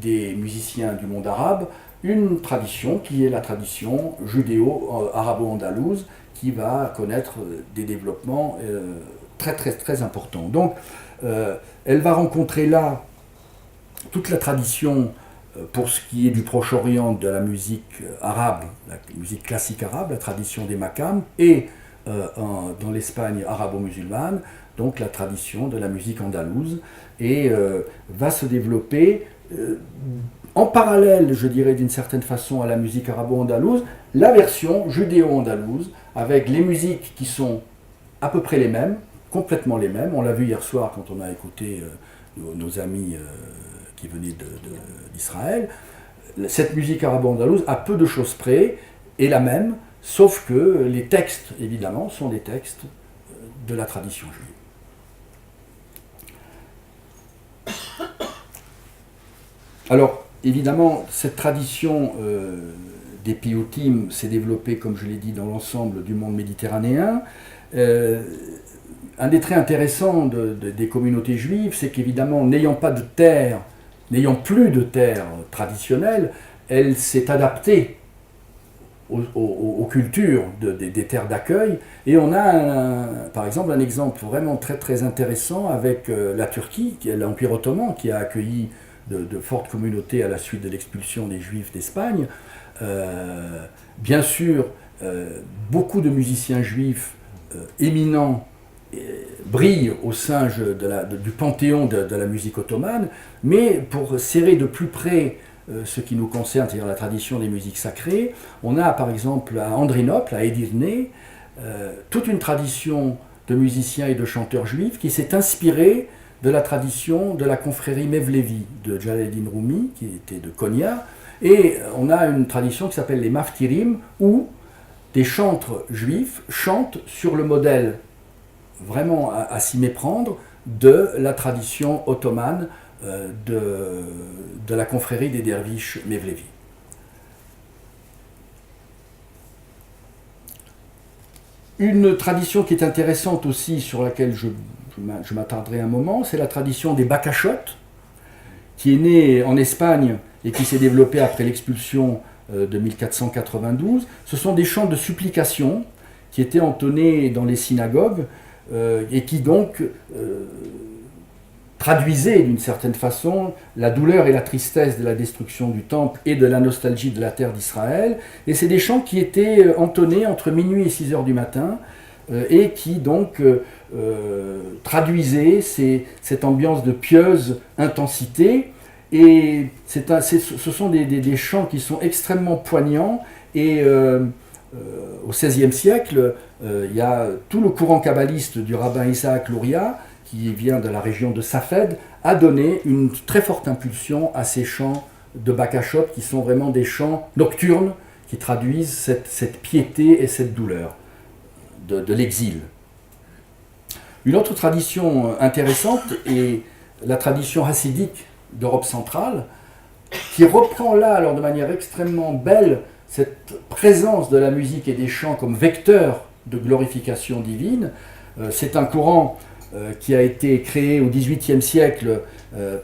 des musiciens du monde arabe une tradition qui est la tradition judéo-arabo-andalouse, qui va connaître des développements très très très importants. Donc elle va rencontrer là toute la tradition pour ce qui est du Proche-Orient de la musique arabe, la musique classique arabe, la tradition des makams, et dans l'Espagne arabo-musulmane, donc la tradition de la musique andalouse, et va se développer en parallèle, je dirais d'une certaine façon, à la musique arabo-andalouse, la version judéo-andalouse, avec les musiques qui sont à peu près les mêmes, complètement les mêmes. On l'a vu hier soir quand on a écouté nos amis qui venaient d'Israël. Cette musique arabo-andalouse, à peu de choses près, est la même, sauf que les textes, évidemment, sont des textes de la tradition juive. Alors, évidemment, cette tradition des piyutim s'est développée, comme je l'ai dit, dans l'ensemble du monde méditerranéen. Un des traits intéressants des communautés juives, c'est qu'évidemment, n'ayant plus de terre traditionnelle, elle s'est adaptée aux cultures des terres d'accueil. Et on a, par exemple, un exemple vraiment très très intéressant avec la Turquie, qui est l'Empire ottoman, qui a accueilli de fortes communautés à la suite de l'expulsion des Juifs d'Espagne. Bien sûr, beaucoup de musiciens juifs éminents brillent au sein du panthéon de la musique ottomane, mais pour serrer de plus près ce qui nous concerne, c'est-à-dire la tradition des musiques sacrées, on a par exemple à Andrinople, à Edirne, toute une tradition de musiciens et de chanteurs juifs qui s'est inspirée de la tradition de la confrérie Mevlevi de Jalaluddin Rumi, qui était de Konya, et on a une tradition qui s'appelle les Maftirim, où des chantres juifs chantent sur le modèle, vraiment à s'y méprendre, de la tradition ottomane de la confrérie des derviches Mevlevi. Une tradition qui est intéressante aussi, sur laquelle je m'attarderai un moment, c'est la tradition des bakashot, qui est née en Espagne et qui s'est développée après l'expulsion de 1492. Ce sont des chants de supplication qui étaient entonnés dans les synagogues et qui donc traduisaient d'une certaine façon la douleur et la tristesse de la destruction du temple et de la nostalgie de la terre d'Israël. Et c'est des chants qui étaient entonnés entre minuit et 6 heures du matin et qui donc traduisaient cette ambiance de pieuse intensité. Et ce sont des chants qui sont extrêmement poignants. Et au XVIe siècle, il y a tout le courant kabbaliste du rabbin Isaac Luria, qui vient de la région de Safed, a donné une très forte impulsion à ces chants de bakashot, qui sont vraiment des chants nocturnes, qui traduisent cette piété et cette douleur de l'exil. Une autre tradition intéressante est la tradition hassidique d'Europe centrale, qui reprend là, alors de manière extrêmement belle, cette présence de la musique et des chants comme vecteur de glorification divine. C'est un courant qui a été créé au XVIIIe siècle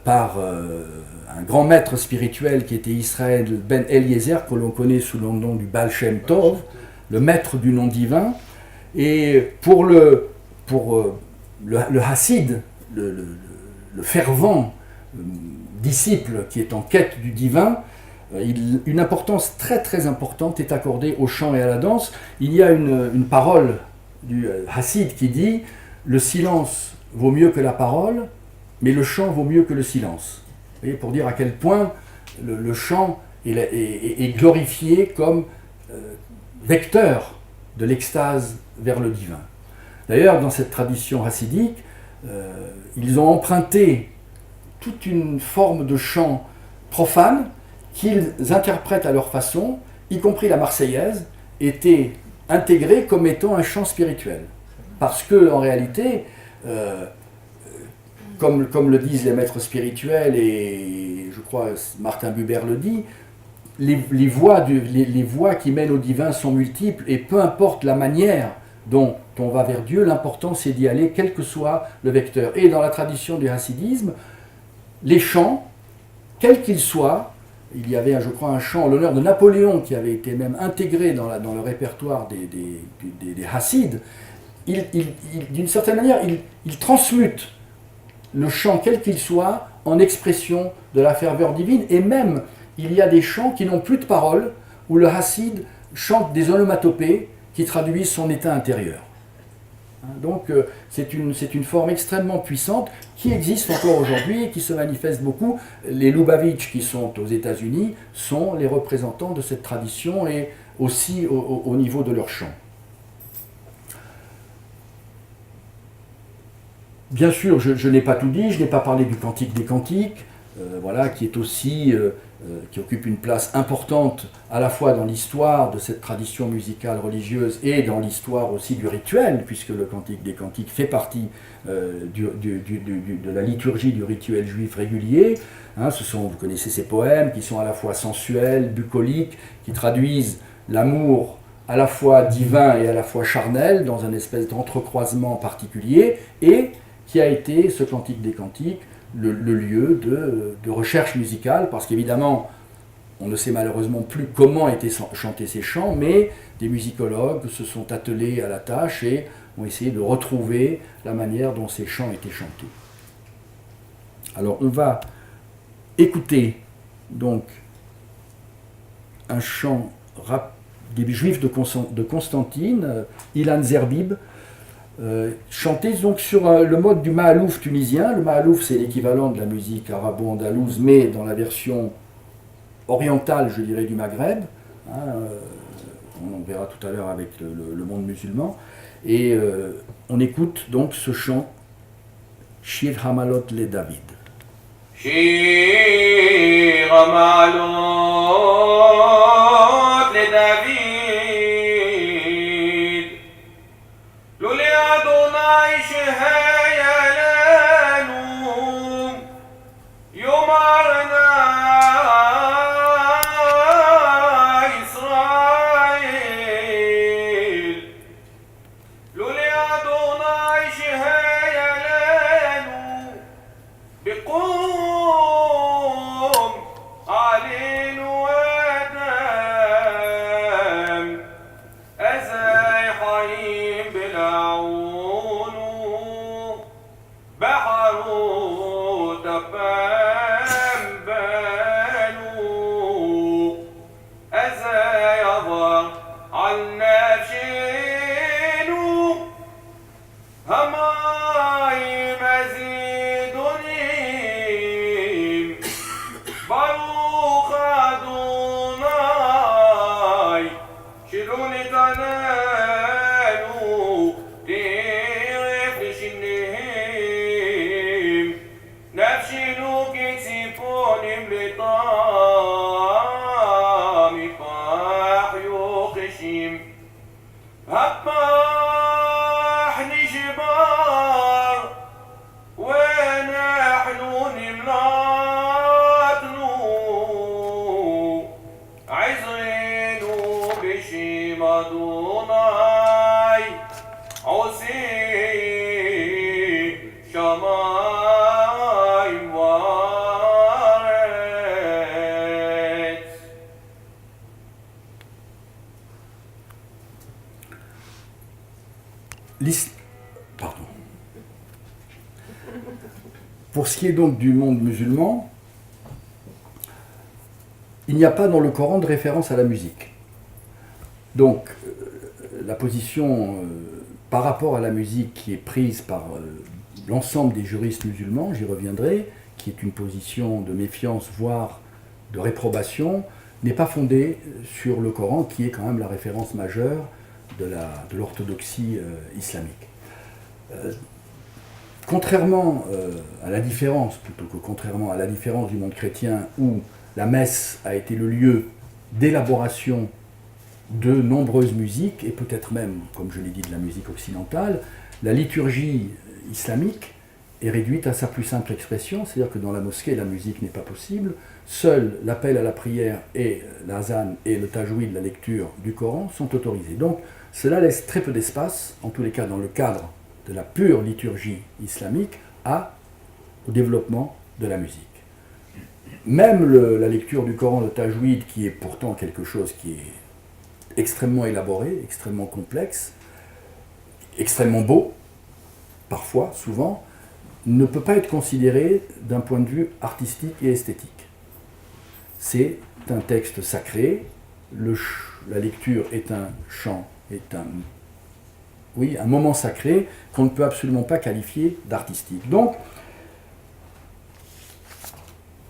par un grand maître spirituel qui était Israël Ben Eliezer, que l'on connaît sous le nom du Baal Shem Tov, le maître du nom divin. Et pour le Hassid, le fervent disciple qui est en quête du divin, une importance très très importante est accordée au chant et à la danse. Il y a une parole du Hassid qui dit « Le silence vaut mieux que la parole, mais le chant vaut mieux que le silence ». Vous voyez, pour dire à quel point le chant est glorifié comme vecteur de l'extase vers le divin. D'ailleurs, dans cette tradition hassidique, ils ont emprunté toute une forme de chant profane qu'ils interprètent à leur façon, y compris la Marseillaise, était intégrée comme étant un chant spirituel. Parce que, en réalité, comme le disent les maîtres spirituels, et je crois Martin Buber le dit, les voies qui mènent au divin sont multiples, et peu importe la manière dont on va vers Dieu, l'important c'est d'y aller, quel que soit le vecteur. Et dans la tradition du hassidisme, les chants, quels qu'ils soient, il y avait, je crois, un chant en l'honneur de Napoléon qui avait été même intégré dans le répertoire des hassides. D'une certaine manière, il transmute le chant, quel qu'il soit, en expression de la ferveur divine. Et même, il y a des chants qui n'ont plus de paroles, où le hassid chante des onomatopées qui traduisent son état intérieur. Donc c'est une forme extrêmement puissante qui existe encore aujourd'hui et qui se manifeste beaucoup. Les Lubavitch qui sont aux États-Unis sont les représentants de cette tradition et aussi au niveau de leur chant. Bien sûr, je n'ai pas tout dit, je n'ai pas parlé du Cantique des Cantiques, voilà, qui est aussi qui occupe une place importante à la fois dans l'histoire de cette tradition musicale religieuse et dans l'histoire aussi du rituel, puisque le Cantique des Cantiques fait partie de la liturgie du rituel juif régulier. Vous connaissez ces poèmes qui sont à la fois sensuels, bucoliques, qui traduisent l'amour à la fois divin et à la fois charnel dans un espèce d'entrecroisement particulier, et qui a été, ce Cantique des Cantiques, le lieu de recherche musicale, parce qu'évidemment, on ne sait malheureusement plus comment étaient chantés ces chants, mais des musicologues se sont attelés à la tâche et ont essayé de retrouver la manière dont ces chants étaient chantés. Alors, on va écouter donc un chant des Juifs de Constantine, Ilan Zerbib, chanté donc sur le mode du Mahalouf tunisien. Le Mahalouf, c'est l'équivalent de la musique arabo-andalouse, mais dans la version orientale, je dirais, du Maghreb. On verra tout à l'heure avec le monde musulman. Et on écoute donc ce chant Shir Hamalot le David. Shir Hamalot le David. علينا Pardon. Pour ce qui est donc du monde musulman, il n'y a pas dans le Coran de référence à la musique. Donc, la position par rapport à la musique qui est prise par l'ensemble des juristes musulmans, j'y reviendrai, qui est une position de méfiance, voire de réprobation, n'est pas fondée sur le Coran, qui est quand même la référence majeure de l'orthodoxie islamique. Contrairement à la différence, plutôt que contrairement à la différence du monde chrétien, où la messe a été le lieu d'élaboration de nombreuses musiques, et peut-être même, comme je l'ai dit, de la musique occidentale, la liturgie islamique est réduite à sa plus simple expression, c'est-à-dire que dans la mosquée, la musique n'est pas possible, seul l'appel à la prière et l'azan et le tajwid, la lecture du Coran, sont autorisés. Donc cela laisse très peu d'espace, en tous les cas dans le cadre de la pure liturgie islamique, au développement de la musique. Même la lecture du Coran, le tajwid, qui est pourtant quelque chose qui est extrêmement élaboré, extrêmement complexe, extrêmement beau, parfois, souvent, ne peut pas être considéré d'un point de vue artistique et esthétique. C'est un texte sacré, la lecture est un chant, est un moment sacré qu'on ne peut absolument pas qualifier d'artistique. Donc,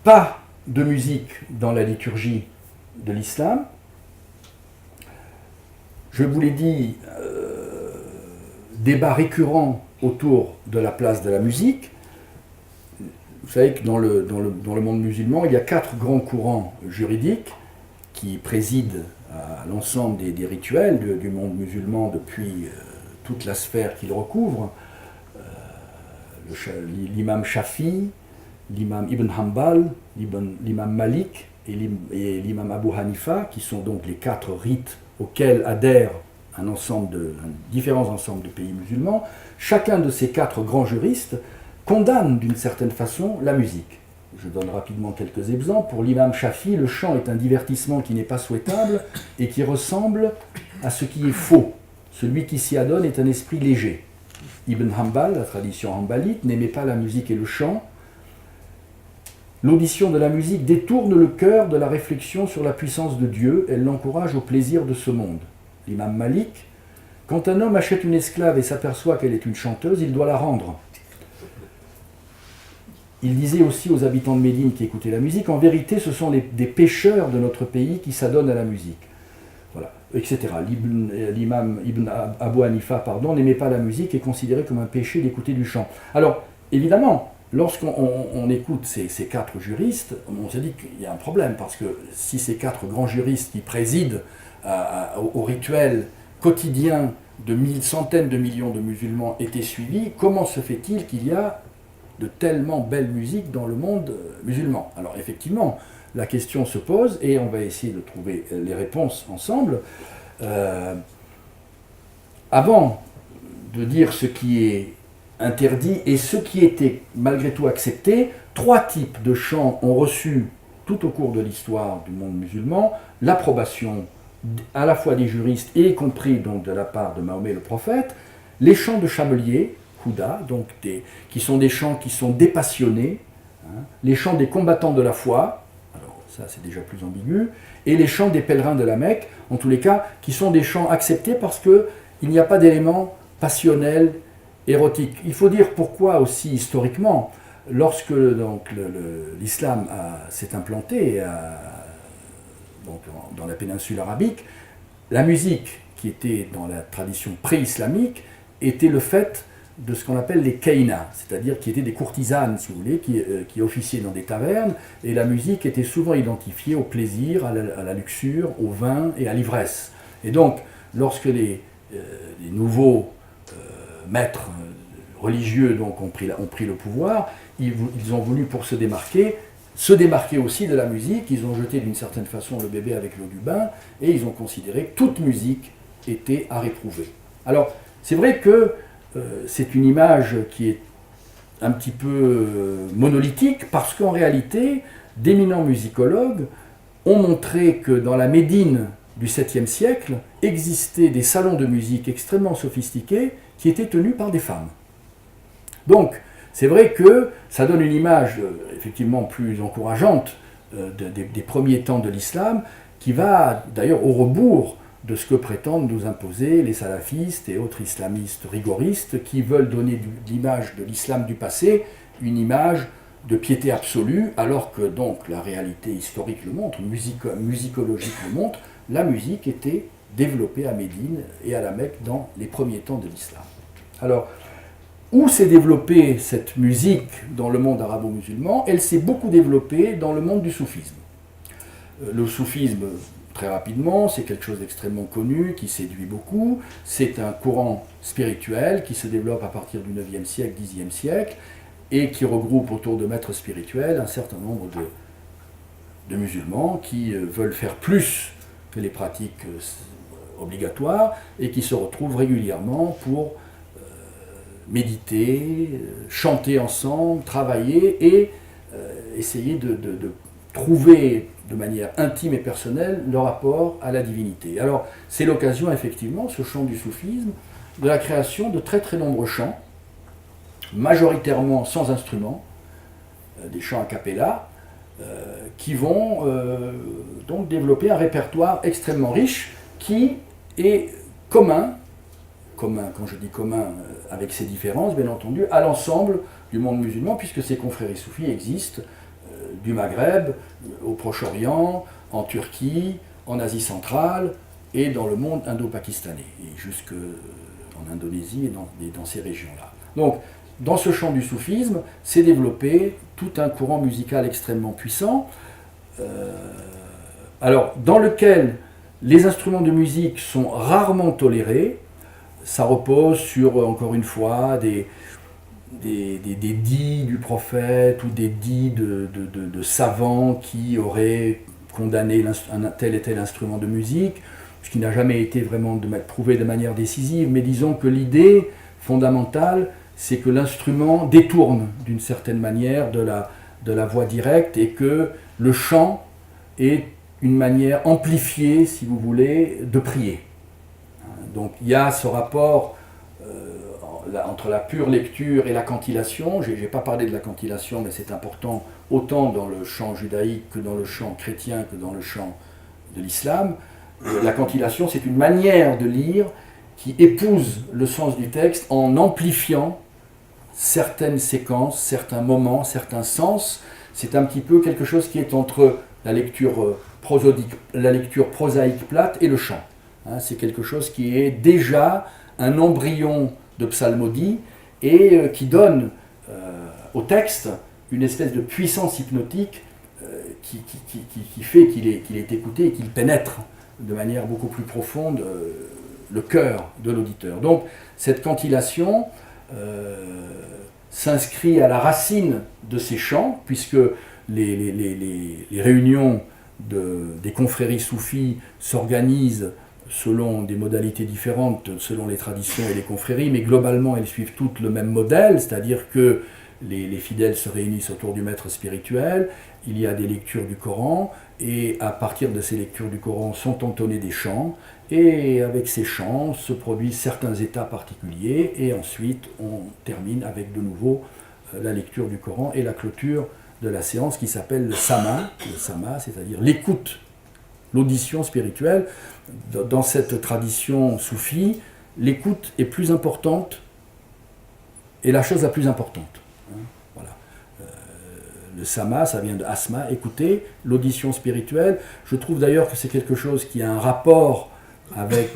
pas de musique dans la liturgie de l'islam. Je vous l'ai dit, débat récurrent autour de la place de la musique. Vous savez que dans le monde musulman, il y a 4 grands courants juridiques qui président à l'ensemble des rituels du monde musulman depuis toute la sphère qu'il recouvre. L'imam Shafi, l'imam Ibn Hanbal, l'imam Malik et l'imam Abu Hanifa, qui sont donc les 4 rites auxquels adhèrent différents ensembles de pays musulmans. Chacun de ces 4 grands juristes condamne d'une certaine façon la musique. Je donne rapidement quelques exemples. Pour l'imam Shafi, le chant est un divertissement qui n'est pas souhaitable et qui ressemble à ce qui est faux. Celui qui s'y adonne est un esprit léger. Ibn Hanbal, la tradition hanbalite, n'aimait pas la musique et le chant. L'audition de la musique détourne le cœur de la réflexion sur la puissance de Dieu, elle l'encourage au plaisir de ce monde. L'imam Malik, quand un homme achète une esclave et s'aperçoit qu'elle est une chanteuse, il doit la rendre. Il disait aussi aux habitants de Médine qui écoutaient la musique, en vérité ce sont des pécheurs de notre pays qui s'adonnent à la musique. Voilà, etc. L'imam Ibn Abu Hanifa, n'aimait pas la musique et considérait comme un péché d'écouter du chant. Alors, évidemment, lorsqu'on écoute ces 4 juristes, on se dit qu'il y a un problème, parce que si ces 4 grands juristes qui président au rituel quotidien de centaines de millions de musulmans étaient suivis, comment se fait-il qu'il y a de tellement belles musiques dans le monde musulman? Alors effectivement, la question se pose et on va essayer de trouver les réponses ensemble. Avant de dire ce qui est interdit et ce qui était malgré tout accepté, 3 types de chants ont reçu tout au cours de l'histoire du monde musulman l'approbation à la fois des juristes et y compris donc de la part de Mahomet le prophète. Les chants de chameliers, Houda, donc qui sont des chants qui sont dépassionnés, les chants des combattants de la foi, alors ça c'est déjà plus ambigu, et les chants des pèlerins de la Mecque, en tous les cas, qui sont des chants acceptés parce qu'il n'y a pas d'éléments passionnels, érotiques. Il faut dire pourquoi aussi historiquement, lorsque donc, l'islam s'est implanté donc, dans la péninsule arabique, la musique qui était dans la tradition pré-islamique était le fait de ce qu'on appelle les keinas, c'est-à-dire qui étaient des courtisanes, si vous voulez, qui officiaient dans des tavernes, et la musique était souvent identifiée au plaisir, à la luxure, au vin et à l'ivresse. Et donc, lorsque les nouveaux maîtres religieux donc, ont pris le pouvoir, ils ont voulu, pour se démarquer aussi de la musique, ils ont jeté d'une certaine façon le bébé avec l'eau du bain, et ils ont considéré que toute musique était à réprouver. Alors, c'est vrai que c'est une image qui est un petit peu monolithique, parce qu'en réalité, d'éminents musicologues ont montré que dans la Médine du 7e siècle, existaient des salons de musique extrêmement sophistiqués qui étaient tenus par des femmes. Donc, c'est vrai que ça donne une image effectivement plus encourageante des premiers temps de l'islam, qui va d'ailleurs au rebours de ce que prétendent nous imposer les salafistes et autres islamistes rigoristes qui veulent donner l'image de l'islam du passé, une image de piété absolue, alors que donc la réalité historique le montre, musicologique le montre, la musique était développée à Médine et à la Mecque dans les premiers temps de l'islam. Alors, où s'est développée cette musique dans le monde arabo-musulman? Elle s'est beaucoup développée dans le monde du soufisme. Le soufisme, très rapidement, c'est quelque chose d'extrêmement connu, qui séduit beaucoup. C'est un courant spirituel qui se développe à partir du 9e siècle, 10e siècle, et qui regroupe autour de maîtres spirituels un certain nombre de musulmans qui veulent faire plus que les pratiques obligatoires et qui se retrouvent régulièrement pour méditer, chanter ensemble, travailler et essayer de trouver de manière intime et personnelle le rapport à la divinité. Alors, c'est l'occasion, effectivement, ce chant du soufisme, de la création de très très nombreux chants, majoritairement sans instrument, des chants a cappella, qui vont donc développer un répertoire extrêmement riche qui est commun, quand je dis commun avec ses différences, bien entendu, à l'ensemble du monde musulman, puisque ces confréries soufis existent du Maghreb, au Proche-Orient, en Turquie, en Asie centrale et dans le monde indo-pakistanais, et jusque en Indonésie et dans ces régions-là. Donc, dans ce champ du soufisme, s'est développé tout un courant musical extrêmement puissant, alors dans lequel les instruments de musique sont rarement tolérés. Ça repose sur, encore une fois, des dits du prophète ou des dits de savants qui auraient condamné un tel et tel instrument de musique, ce qui n'a jamais été vraiment prouvé de manière décisive, mais disons que l'idée fondamentale, c'est que l'instrument détourne d'une certaine manière de la voix directe et que le chant est une manière amplifiée, si vous voulez, de prier. Donc il y a ce rapport entre la pure lecture et la cantillation. Je n'ai pas parlé de la cantillation, mais c'est important autant dans le chant judaïque que dans le chant chrétien que dans le chant de l'islam. La cantillation, c'est une manière de lire qui épouse le sens du texte en amplifiant certaines séquences, certains moments, certains sens. C'est un petit peu quelque chose qui est entre la lecture prosaïque plate et le chant. C'est quelque chose qui est déjà un embryon de psalmodie et qui donne au texte une espèce de puissance hypnotique qui fait qu'il est écouté et qu'il pénètre de manière beaucoup plus profonde le cœur de l'auditeur. Donc cette cantillation s'inscrit à la racine de ces chants, puisque les réunions des confréries soufis s'organisent selon des modalités différentes, selon les traditions et les confréries, mais globalement elles suivent toutes le même modèle, c'est-à-dire que les fidèles se réunissent autour du maître spirituel, il y a des lectures du Coran, et à partir de ces lectures du Coran sont entonnés des chants, et avec ces chants se produisent certains états particuliers, et ensuite on termine avec de nouveau la lecture du Coran et la clôture de la séance qui s'appelle le sama, c'est-à-dire l'écoute, l'audition spirituelle. Dans cette tradition soufie, l'écoute est plus importante, et la chose la plus importante. Voilà. Le sama, ça vient de asma, écouter, l'audition spirituelle. Je trouve d'ailleurs que c'est quelque chose qui a un rapport avec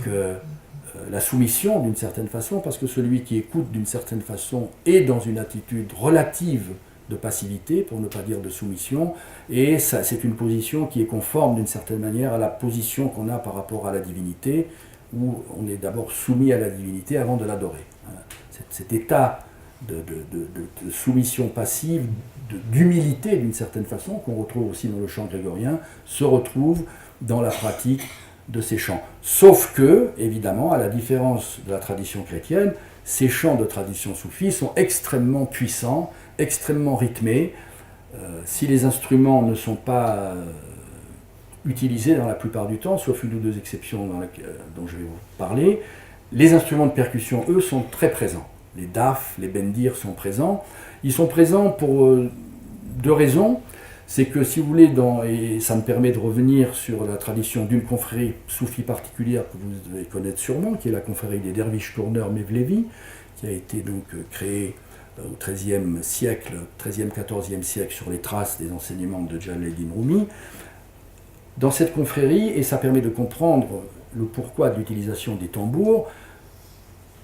la soumission d'une certaine façon, parce que celui qui écoute d'une certaine façon est dans une attitude relative de passivité, pour ne pas dire de soumission, et ça, c'est une position qui est conforme d'une certaine manière à la position qu'on a par rapport à la divinité, où on est d'abord soumis à la divinité avant de l'adorer. Cet état de soumission passive, d'humilité d'une certaine façon, qu'on retrouve aussi dans le chant grégorien, se retrouve dans la pratique de ces chants. Sauf que, évidemment, à la différence de la tradition chrétienne, ces chants de tradition soufie sont extrêmement puissants, extrêmement rythmés. Si les instruments ne sont pas utilisé dans la plupart du temps, sauf une ou deux exceptions dont je vais vous parler. Les instruments de percussion, eux, sont très présents. Les daf, les bendir sont présents. Ils sont présents pour deux raisons. C'est que, si vous voulez, et ça me permet de revenir sur la tradition d'une confrérie soufie particulière que vous devez connaître sûrement, qui est la confrérie des derviches tourneurs Mevlevi, qui a été donc créée au XIIIe siècle, XIIIe, XIVe siècle, sur les traces des enseignements de Jalaluddin Rumi. Dans cette confrérie, et ça permet de comprendre le pourquoi de l'utilisation des tambours,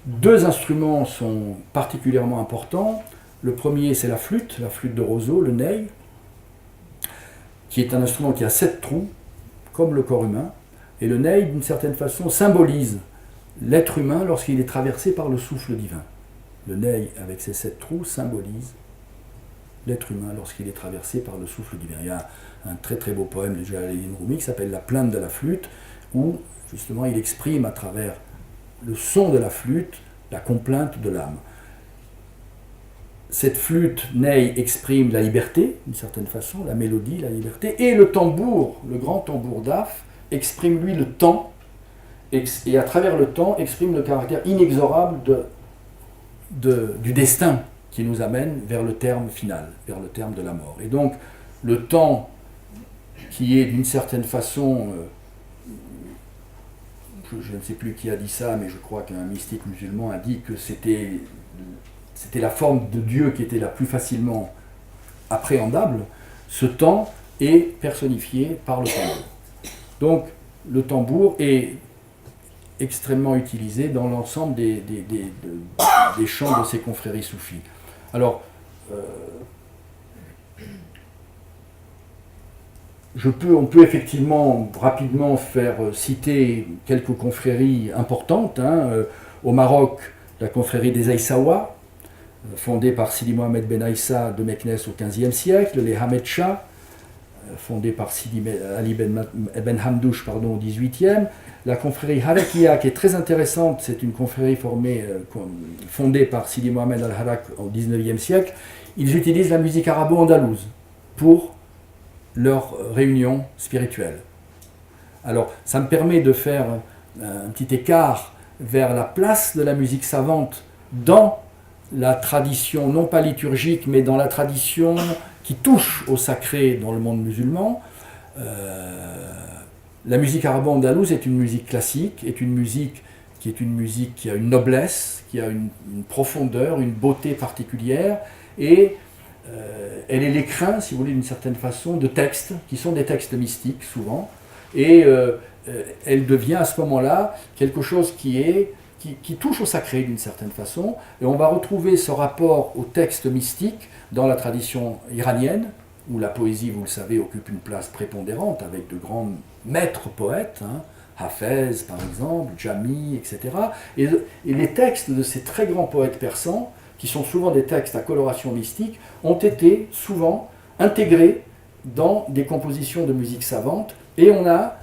deux instruments sont particulièrement importants. Le premier, c'est la flûte de roseau, le ney, qui est un instrument qui a 7 trous, comme le corps humain. Et le ney, d'une certaine façon, symbolise l'être humain lorsqu'il est traversé par le souffle divin. Le ney, avec ses 7 trous, symbolise l'être humain lorsqu'il est traversé par le souffle divin. Il y a un très très beau poème de Jalaluddin Rumi qui s'appelle « La plainte de la flûte », où justement il exprime à travers le son de la flûte la complainte de l'âme. Cette flûte, ney, exprime la liberté, d'une certaine façon, la mélodie, la liberté, et le tambour, le grand tambour d'Af, exprime lui le temps, et à travers le temps exprime le caractère inexorable du destin qui nous amène vers le terme final, vers le terme de la mort. Et donc, le temps qui est d'une certaine façon, je ne sais plus qui a dit ça, mais je crois qu'un mystique musulman a dit que c'était la forme de Dieu qui était la plus facilement appréhendable. Ce temps est personnifié par le tambour. Donc, le tambour est extrêmement utilisé dans l'ensemble des chants de ces confréries soufis. Alors, on peut effectivement rapidement faire citer quelques confréries importantes. Au Maroc, la confrérie des Aïssawa, fondée par Sidi Mohamed Ben Aïssa de Meknès au XVe siècle, les Hamed Shah, fondée par Sidi Ali Ben Hamdouche au XVIIIe, la confrérie Harakia, qui est très intéressante, c'est une confrérie fondée par Sidi Mohamed Al-Harak au XIXe siècle. Ils utilisent la musique arabo-andalouse pour leurs réunions spirituelles. Alors, ça me permet de faire un petit écart vers la place de la musique savante dans la tradition, non pas liturgique, mais dans la tradition qui touche au sacré dans le monde musulman. La musique arabo-andalouse est une musique classique, est une musique qui a une noblesse, qui a une profondeur, une beauté particulière, et elle est l'écrin, si vous voulez, d'une certaine façon, de textes, qui sont des textes mystiques, souvent, et elle devient à ce moment-là quelque chose qui touche au sacré, d'une certaine façon, et on va retrouver ce rapport au texte mystique dans la tradition iranienne, où la poésie, vous le savez, occupe une place prépondérante, avec de grands maîtres poètes, Hafez par exemple, Jami, etc. Et les textes de ces très grands poètes persans, qui sont souvent des textes à coloration mystique, ont été souvent intégrés dans des compositions de musique savante, et on a,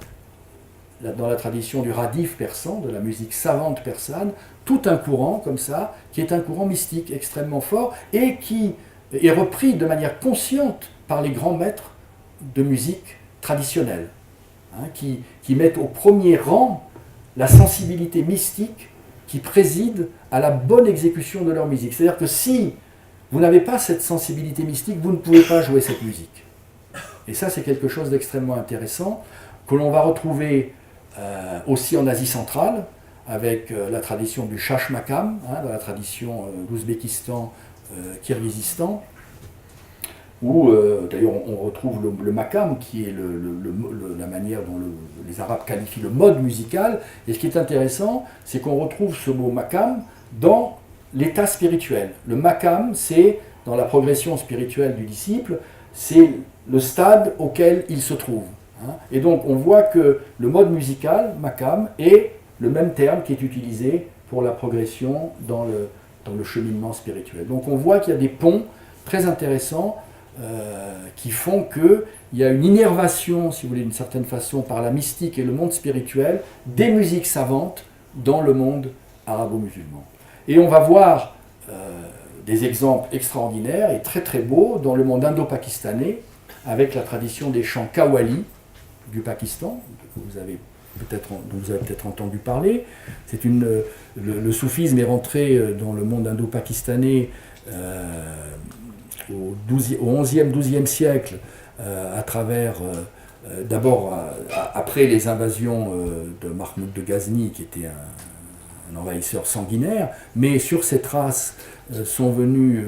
dans la tradition du radif persan, de la musique savante persane, tout un courant comme ça, qui est un courant mystique extrêmement fort, et qui est repris de manière consciente par les grands maîtres de musique traditionnelle, qui mettent au premier rang la sensibilité mystique qui préside à la bonne exécution de leur musique. C'est-à-dire que si vous n'avez pas cette sensibilité mystique, vous ne pouvez pas jouer cette musique. Et ça, c'est quelque chose d'extrêmement intéressant, que l'on va retrouver aussi en Asie centrale, avec la tradition du Shash Makam, dans la tradition d'Ouzbékistan, Kirghizistan, où d'ailleurs on retrouve le makam, qui est la manière dont les Arabes qualifient le mode musical. Et ce qui est intéressant, c'est qu'on retrouve ce mot makam dans l'état spirituel. Le makam, c'est, dans la progression spirituelle du disciple, c'est le stade auquel il se trouve. Et donc on voit que le mode musical, makam, est le même terme qui est utilisé pour la progression dans le cheminement spirituel. Donc on voit qu'il y a des ponts très intéressants qui font qu'il y a une innervation, si vous voulez, d'une certaine façon, par la mystique et le monde spirituel, des musiques savantes dans le monde arabo-musulman. Et on va voir des exemples extraordinaires et très très beaux dans le monde indo-pakistanais, avec la tradition des chants qawwali, du Pakistan, dont vous avez peut-être entendu parler. Le soufisme est rentré dans le monde indo-pakistanais au 11e, 12e siècle, à travers, d'abord après les invasions de Mahmoud de Ghazni, qui était un envahisseur sanguinaire, mais sur ces traces sont venus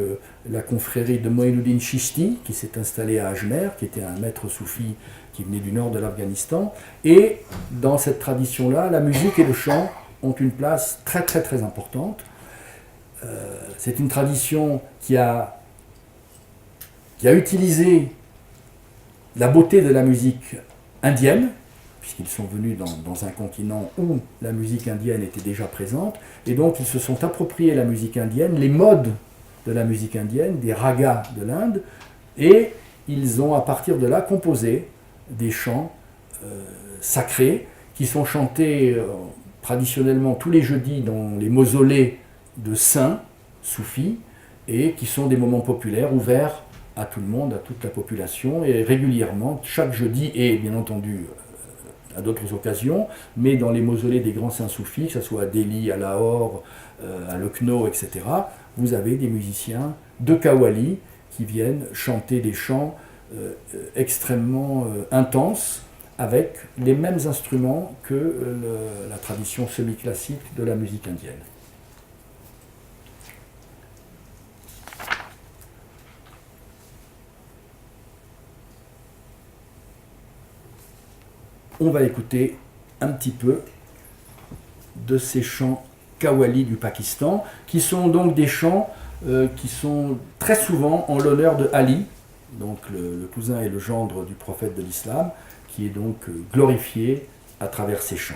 la confrérie de Moïnuddin Chishti, qui s'est installée à Ajmer, qui était un maître soufi qui venait du nord de l'Afghanistan, et dans cette tradition-là, la musique et le chant ont une place très très très importante. C'est une tradition qui a utilisé la beauté de la musique indienne, puisqu'ils sont venus dans un continent où la musique indienne était déjà présente, et donc ils se sont appropriés la musique indienne, les modes de la musique indienne, des ragas de l'Inde, et ils ont à partir de là composé des chants sacrés qui sont chantés traditionnellement tous les jeudis dans les mausolées de saints soufis, et qui sont des moments populaires ouverts à tout le monde, à toute la population, et régulièrement, chaque jeudi, et bien entendu à d'autres occasions, mais dans les mausolées des grands saints soufis, que ce soit à Delhi, à Lahore, à Lucknow, etc., vous avez des musiciens de Qawwali qui viennent chanter des chants extrêmement intenses, avec les mêmes instruments que la tradition semi-classique de la musique indienne. On va écouter un petit peu de ces chants Qawwali du Pakistan, qui sont donc des chants qui sont très souvent en l'honneur de Ali, donc le cousin et le gendre du prophète de l'islam, qui est donc glorifié à travers ces chants.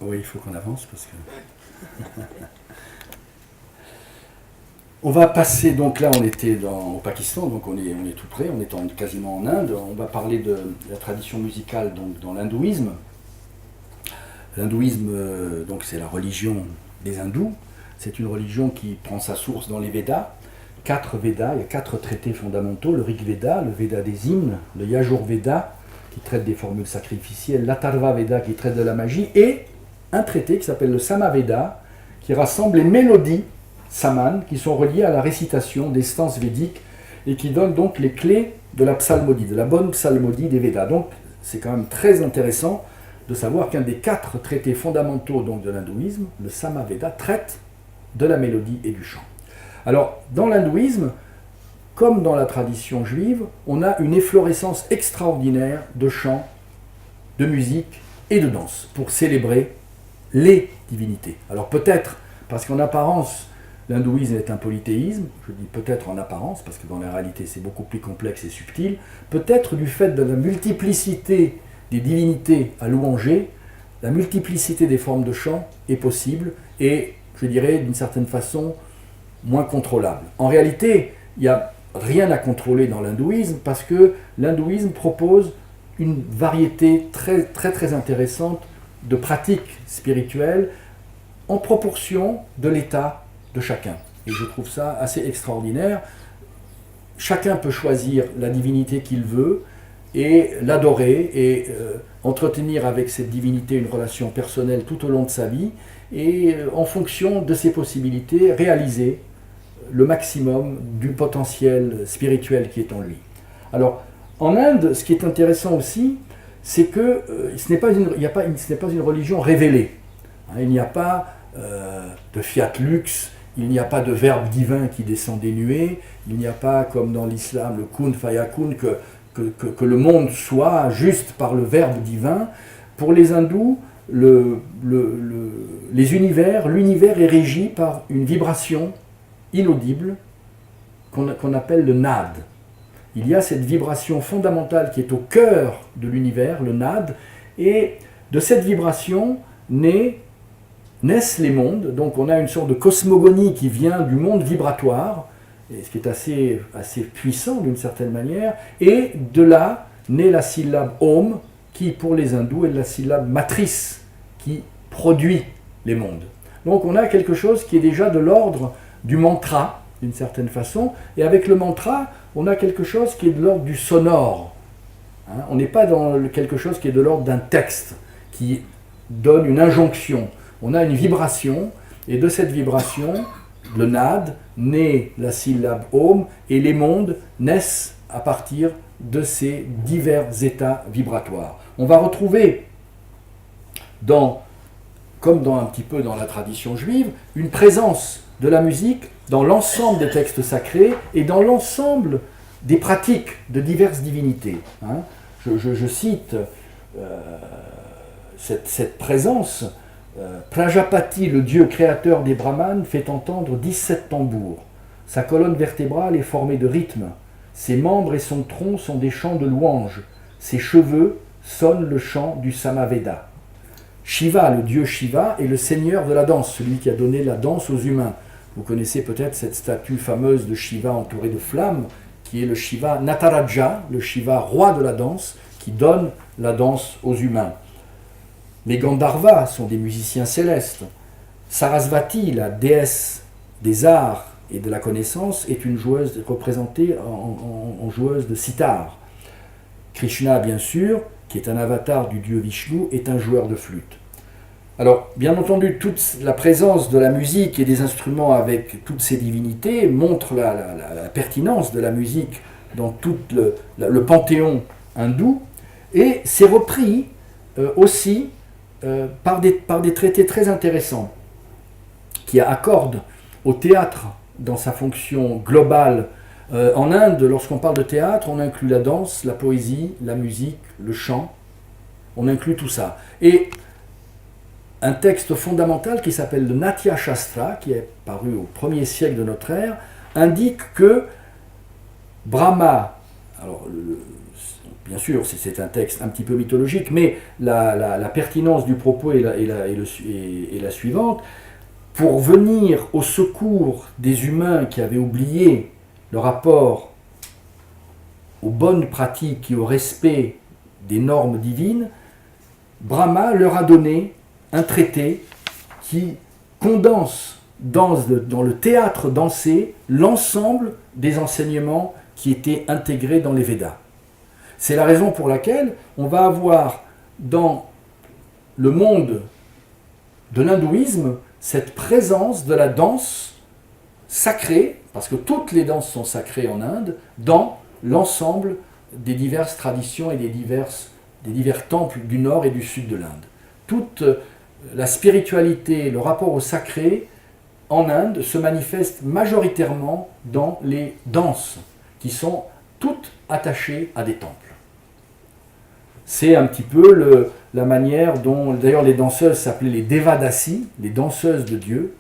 Oui, il faut qu'on avance parce que... On va passer, donc là on était au Pakistan, donc on est tout près, on est quasiment en Inde. On va parler de la tradition musicale donc, dans l'hindouisme. L'hindouisme, donc c'est la religion des hindous. C'est une religion qui prend sa source dans les Védas, 4 Védas, il y a 4 traités fondamentaux, le Rig Veda, le Veda des hymnes, le Yajur Veda, qui traite des formules sacrificielles, l'Atharva Veda, qui traite de la magie, et un traité qui s'appelle le Sama Veda, qui rassemble les mélodies saman, qui sont reliées à la récitation des stances védiques, et qui donne donc les clés de la psalmodie, de la bonne psalmodie des Védas. Donc c'est quand même très intéressant de savoir qu'un des 4 traités fondamentaux donc, de l'hindouisme, le Sama Veda, traite de la mélodie et du chant. Alors, dans l'hindouisme, comme dans la tradition juive, on a une efflorescence extraordinaire de chants, de musique et de danse pour célébrer les divinités. Alors peut-être, parce qu'en apparence, l'hindouisme est un polythéisme, je dis peut-être en apparence, parce que dans la réalité c'est beaucoup plus complexe et subtil, peut-être du fait de la multiplicité des divinités à louanger, la multiplicité des formes de chant est possible et, je dirais, d'une certaine façon, moins contrôlable. En réalité, il n'y a rien à contrôler dans l'hindouisme parce que l'hindouisme propose une variété très, très, très intéressante de pratiques spirituelles en proportion de l'état de chacun. Et je trouve ça assez extraordinaire. Chacun peut choisir la divinité qu'il veut et l'adorer et entretenir avec cette divinité une relation personnelle tout au long de sa vie et en fonction de ses possibilités, réaliser le maximum du potentiel spirituel qui est en lui. Alors, en Inde, ce qui est intéressant aussi, c'est que ce n'est pas une religion révélée. Il n'y a pas de fiat lux, il n'y a pas de verbe divin qui descend des nuées, il n'y a pas, comme dans l'islam, le kun fayakun, que le monde soit juste par le verbe divin. Pour les hindous, l'univers est régi par une vibration inaudible qu'on appelle le nad. Il y a cette vibration fondamentale qui est au cœur de l'univers, le nad, et de cette vibration naissent les mondes. Donc on a une sorte de cosmogonie qui vient du monde vibratoire, et ce qui est assez puissant d'une certaine manière, et de là naît la syllabe Om, qui pour les hindous est la syllabe matrice, qui produit les mondes. Donc on a quelque chose qui est déjà de l'ordre du mantra, d'une certaine façon, et avec le mantra, on a quelque chose qui est de l'ordre du sonore. On n'est pas dans quelque chose qui est de l'ordre d'un texte, qui donne une injonction. On a une vibration, et de cette vibration, le nad, naît la syllabe Om, et les mondes naissent à partir de ces divers états vibratoires. On va retrouver, comme un petit peu dans la tradition juive, une présence de la musique dans l'ensemble des textes sacrés et dans l'ensemble des pratiques de diverses divinités. Je cite cette présence. Prajapati, le dieu créateur des brahmanes, fait entendre 17 tambours. Sa colonne vertébrale est formée de rythmes. Ses membres et son tronc sont des chants de louanges. Ses cheveux sonnent le chant du Samaveda. Shiva, le dieu Shiva, est le seigneur de la danse, celui qui a donné la danse aux humains. Vous connaissez peut-être cette statue fameuse de Shiva entourée de flammes, qui est le Shiva Nataraja, le Shiva roi de la danse, qui donne la danse aux humains. Les Gandharvas sont des musiciens célestes. Sarasvati, la déesse des arts et de la connaissance, est une joueuse représentée en joueuse de sitar. Krishna, bien sûr, qui est un avatar du dieu Vishnu, est un joueur de flûte. Alors, bien entendu, toute la présence de la musique et des instruments avec toutes ces divinités montre la pertinence de la musique dans tout le panthéon hindou, et c'est repris aussi par des traités très intéressants qui accordent au théâtre dans sa fonction globale. En Inde, lorsqu'on parle de théâtre, on inclut la danse, la poésie, la musique, le chant, on inclut tout ça. Et un texte fondamental qui s'appelle le Natya Shastra, qui est paru au 1er siècle de notre ère, indique que Brahma, alors bien sûr c'est un texte un petit peu mythologique, mais la pertinence du propos est la suivante. Pour venir au secours des humains qui avaient oublié le rapport aux bonnes pratiques et au respect des normes divines, Brahma leur a donné un traité qui condense dans le théâtre dansé l'ensemble des enseignements qui étaient intégrés dans les Védas. C'est la raison pour laquelle on va avoir dans le monde de l'hindouisme cette présence de la danse sacrée, parce que toutes les danses sont sacrées en Inde, dans l'ensemble des diverses traditions et des divers temples du nord et du sud de l'Inde. Toute la spiritualité, le rapport au sacré en Inde se manifeste majoritairement dans les danses, qui sont toutes attachées à des temples. C'est un petit peu la manière dont, d'ailleurs les danseuses s'appelaient les Devadasi, les danseuses de Dieu,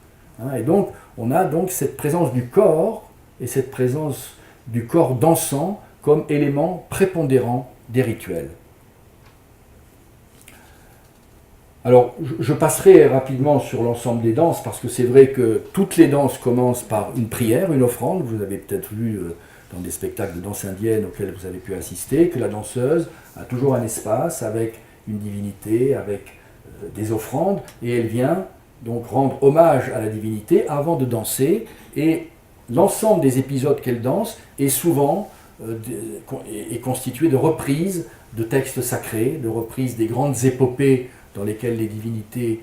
et donc on a donc cette présence du corps, et cette présence du corps dansant comme élément prépondérant des rituels. Alors, je passerai rapidement sur l'ensemble des danses, parce que c'est vrai que toutes les danses commencent par une prière, une offrande. Vous avez peut-être vu dans des spectacles de danse indienne auxquels vous avez pu assister, que la danseuse a toujours un espace avec une divinité, avec des offrandes, et elle vient donc rendre hommage à la divinité avant de danser, et l'ensemble des épisodes qu'elle danse est souvent est constitué de reprises de textes sacrés, de reprises des grandes épopées dans lesquelles les divinités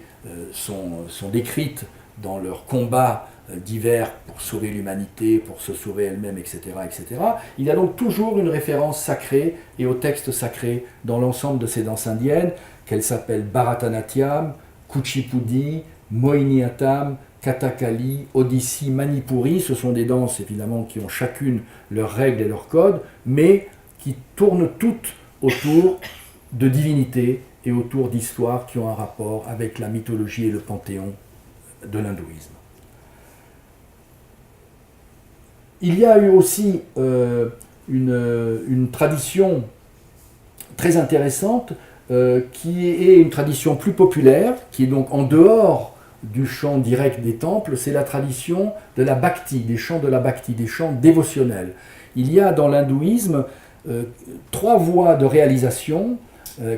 sont décrites dans leurs combats divers pour sauver l'humanité, pour se sauver elle-même, etc., etc. Il y a donc toujours une référence sacrée et au texte sacré dans l'ensemble de ces danses indiennes, qu'elles s'appellent Bharatanatyam, Kuchipudi, Mohiniyattam, Kathakali, Odissi, Manipuri. Ce sont des danses évidemment qui ont chacune leurs règles et leurs codes, mais qui tournent toutes autour de divinités et autour d'histoires qui ont un rapport avec la mythologie et le panthéon de l'hindouisme. Il y a eu aussi une tradition très intéressante qui est une tradition plus populaire, qui est donc en dehors du chant direct des temples, c'est la tradition de la bhakti, des chants de la bhakti, des chants dévotionnels. Il y a dans l'hindouisme 3 voies de réalisation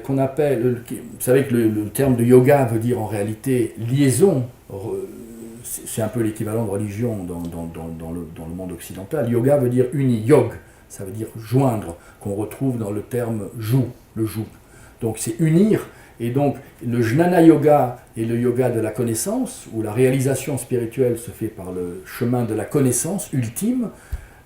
qu'on appelle, vous savez que le terme de yoga veut dire en réalité liaison, c'est un peu l'équivalent de religion dans le monde occidental. Yoga veut dire uni, yog, ça veut dire joindre, qu'on retrouve dans le terme joug, le joug. Donc c'est unir, et donc le jnana yoga est le yoga de la connaissance, où la réalisation spirituelle se fait par le chemin de la connaissance ultime.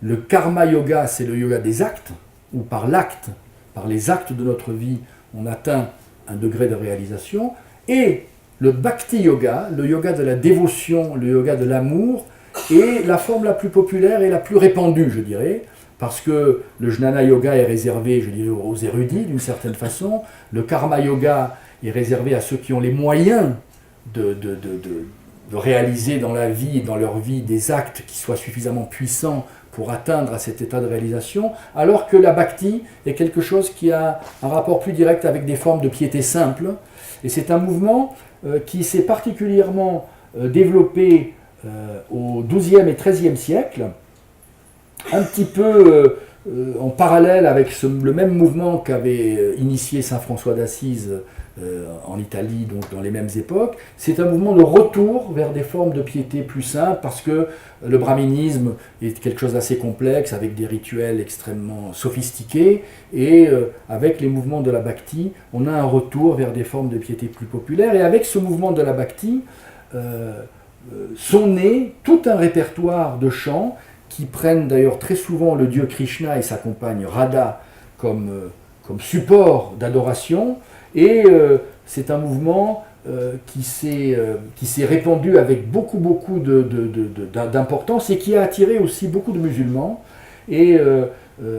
Le karma yoga, c'est le yoga des actes, où par l'acte, par les actes de notre vie, on atteint un degré de réalisation. Et le bhakti yoga, le yoga de la dévotion, le yoga de l'amour, est la forme la plus populaire et la plus répandue, je dirais, parce que le jnana yoga est réservé, je dirais, aux érudits d'une certaine façon. Le karma yoga est réservé à ceux qui ont les moyens de réaliser dans la vie, dans leur vie, des actes qui soient suffisamment puissants pour atteindre à cet état de réalisation, alors que la bhakti est quelque chose qui a un rapport plus direct avec des formes de piété simple. Et c'est un mouvement qui s'est particulièrement développé au XIIe et XIIIe siècle, un petit peu en parallèle avec le même mouvement qu'avait initié saint François d'Assise en Italie, donc dans les mêmes époques. C'est un mouvement de retour vers des formes de piété plus simples, parce que le brahminisme est quelque chose d'assez complexe, avec des rituels extrêmement sophistiqués, et avec les mouvements de la bhakti, on a un retour vers des formes de piété plus populaires. Et avec ce mouvement de la bhakti, sont nés tout un répertoire de chants qui prennent d'ailleurs très souvent le dieu Krishna et sa compagne Radha comme support d'adoration, et c'est un mouvement qui s'est répandu avec beaucoup d'importance et qui a attiré aussi beaucoup de musulmans. Et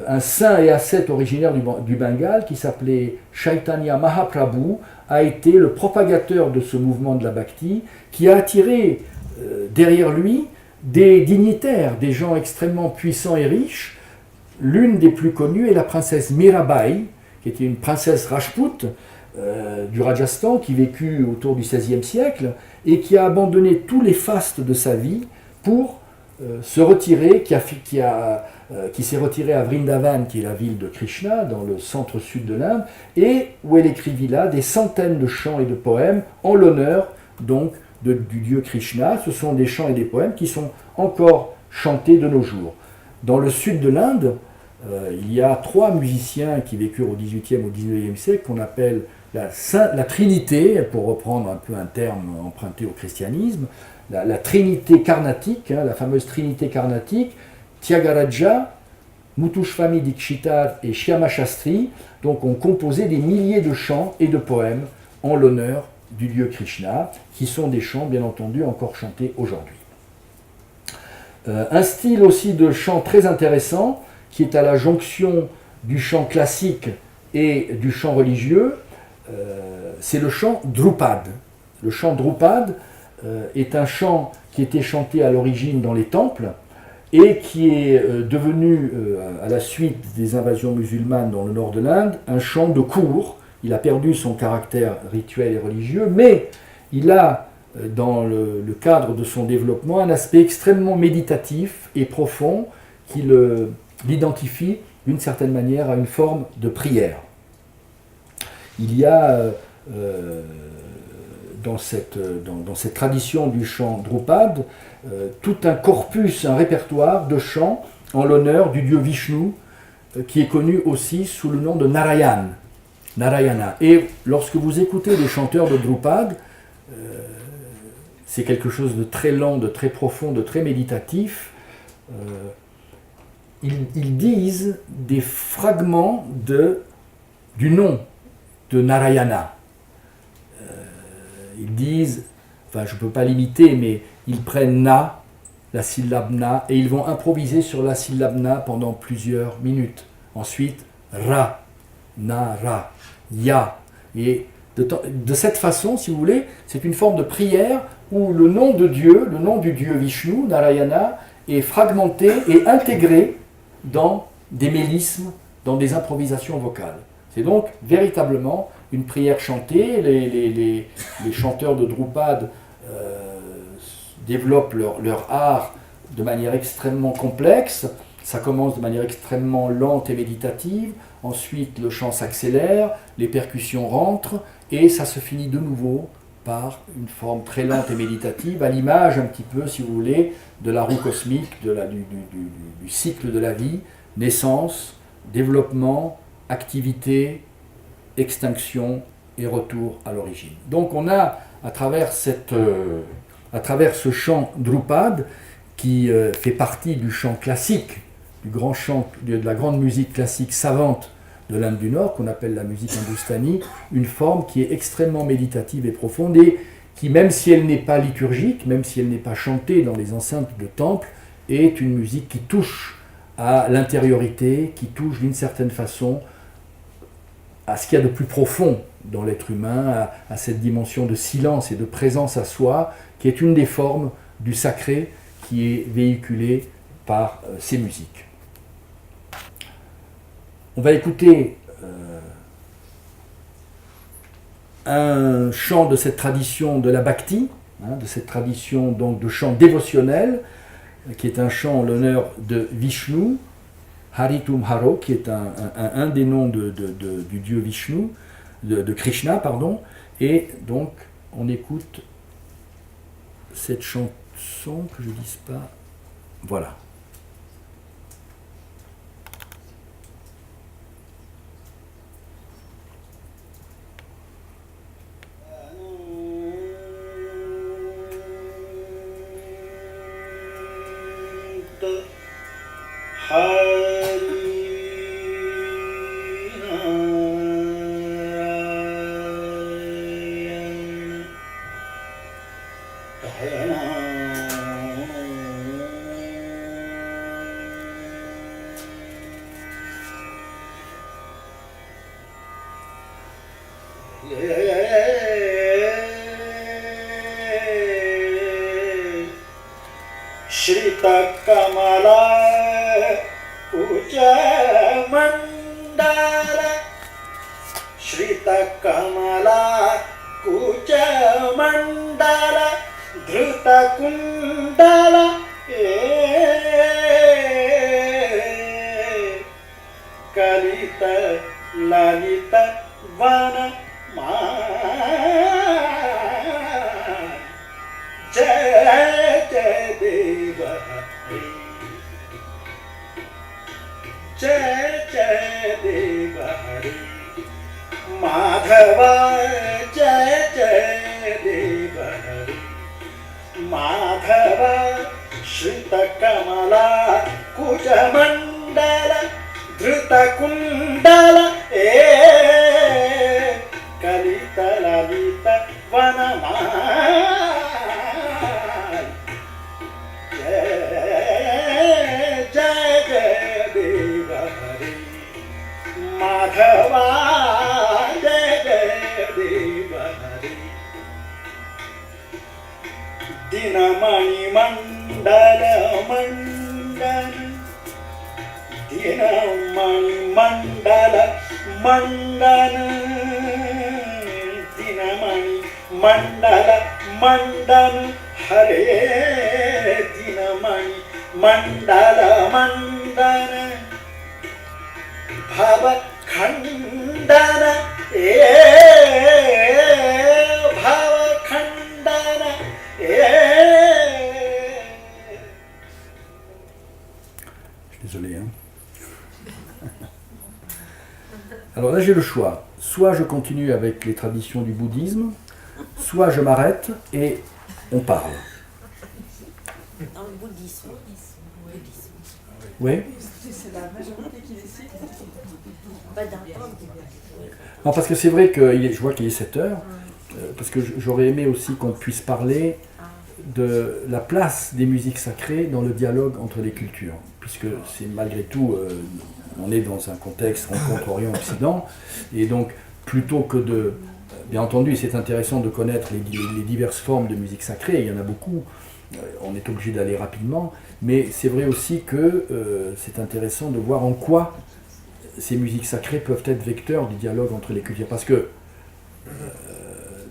un saint et ascète originaire du Bengale qui s'appelait Chaitanya Mahaprabhu a été le propagateur de ce mouvement de la bhakti, qui a attiré derrière lui des dignitaires, des gens extrêmement puissants et riches. L'une des plus connues est la princesse Mirabai, qui était une princesse rajpoute du Rajasthan, qui vécut autour du XVIe siècle et qui a abandonné tous les fastes de sa vie pour se retirer, qui s'est retirée à Vrindavan, qui est la ville de Krishna, dans le centre-sud de l'Inde, et où elle écrivit là des centaines de chants et de poèmes en l'honneur donc du dieu Krishna. Ce sont des chants et des poèmes qui sont encore chantés de nos jours. Dans le sud de l'Inde, il y a 3 musiciens qui vécurent au XVIIIe, au XIXe siècle, qu'on appelle la Trinité, pour reprendre un peu un terme emprunté au christianisme, la Trinité carnatique, la fameuse Trinité carnatique, Tyagaraja, Muthuswami Dikshita et Shyama Shastri, donc ont composé des milliers de chants et de poèmes en l'honneur du dieu Krishna, qui sont des chants bien entendu encore chantés aujourd'hui. Un style aussi de chant très intéressant, qui est à la jonction du chant classique et du chant religieux, c'est le chant Drupad. Le chant Drupad est un chant qui était chanté à l'origine dans les temples et qui est devenu, à la suite des invasions musulmanes dans le nord de l'Inde, un chant de cour. Il a perdu son caractère rituel et religieux, mais il a, dans le cadre de son développement, un aspect extrêmement méditatif et profond qui l'identifie d'une certaine manière à une forme de prière. Il y a dans cette tradition du chant Drupad tout un corpus, un répertoire de chants en l'honneur du dieu Vishnu, qui est connu aussi sous le nom de Narayana. Et lorsque vous écoutez les chanteurs de Drupad, c'est quelque chose de très lent, de très profond, de très méditatif. Ils disent des fragments du nom de Narayana. Ils disent, enfin je ne peux pas l'imiter, mais ils prennent Na, la syllabe Na, et ils vont improviser sur la syllabe Na pendant plusieurs minutes. Ensuite, Ra, Na, Ra, Ya. Et de cette façon, si vous voulez, c'est une forme de prière où le nom de Dieu, le nom du dieu Vishnu, Narayana, est fragmenté et intégré dans des mélismes, dans des improvisations vocales. C'est donc véritablement une prière chantée. Les chanteurs de Drupad développent leur art de manière extrêmement complexe. Ça commence de manière extrêmement lente et méditative. Ensuite, le chant s'accélère, les percussions rentrent, et ça se finit de nouveau par une forme très lente et méditative, à l'image un petit peu, si vous voulez, de la roue cosmique, du cycle de la vie, naissance, développement, activité, extinction et retour à l'origine. Donc on a, à travers ce chant Drupad, qui fait partie du chant classique, du grand chant, de la grande musique classique savante de l'Inde du Nord, qu'on appelle la musique hindoustanie, une forme qui est extrêmement méditative et profonde, et qui, même si elle n'est pas liturgique, même si elle n'est pas chantée dans les enceintes de temples, est une musique qui touche à l'intériorité, qui touche d'une certaine façon à ce qu'il y a de plus profond dans l'être humain, à cette dimension de silence et de présence à soi, qui est une des formes du sacré qui est véhiculée par ces musiques. On va écouter un chant de cette tradition de la Bhakti, de cette tradition donc de chant dévotionnel, qui est un chant en l'honneur de Vishnu, Haritum Haro, qui est un des noms du dieu Vishnu, de Krishna, pardon, et donc on écoute cette chanson, que je ne dise pas, voilà. Kamala Uja Mandala Shrita Kamala Uja Mandala Dhruta Kundala Kalita Lalita Vana श्रितकमला कुचमण्डल धृतकुण्डल कलित ललित वनमाल जय जय देव हरे माधवा जय जय देव हरे दिनमणि मंडल मंडल दिनमणि मंडल मंडल दिनमणि मंडल मंडल हरे दिनमणि मंडल मंडल भव खंडन भव खंडन Désolé. Hein. Alors là, j'ai le choix. Soit je continue avec les traditions du bouddhisme, soit je m'arrête et on parle. Dans le bouddhisme. Oui. C'est la majorité qui décide. Pas d'entendre. Non, parce que c'est vrai que je vois qu'il est 7 heures, parce que j'aurais aimé aussi qu'on puisse parler de la place des musiques sacrées dans le dialogue entre les cultures, puisque c'est malgré tout, on est dans un contexte rencontre Orient-Occident, et donc plutôt que de... Bien entendu, c'est intéressant de connaître les diverses formes de musique sacrée, il y en a beaucoup, on est obligé d'aller rapidement, mais c'est vrai aussi que c'est intéressant de voir en quoi ces musiques sacrées peuvent être vecteurs du dialogue entre les cultures, parce que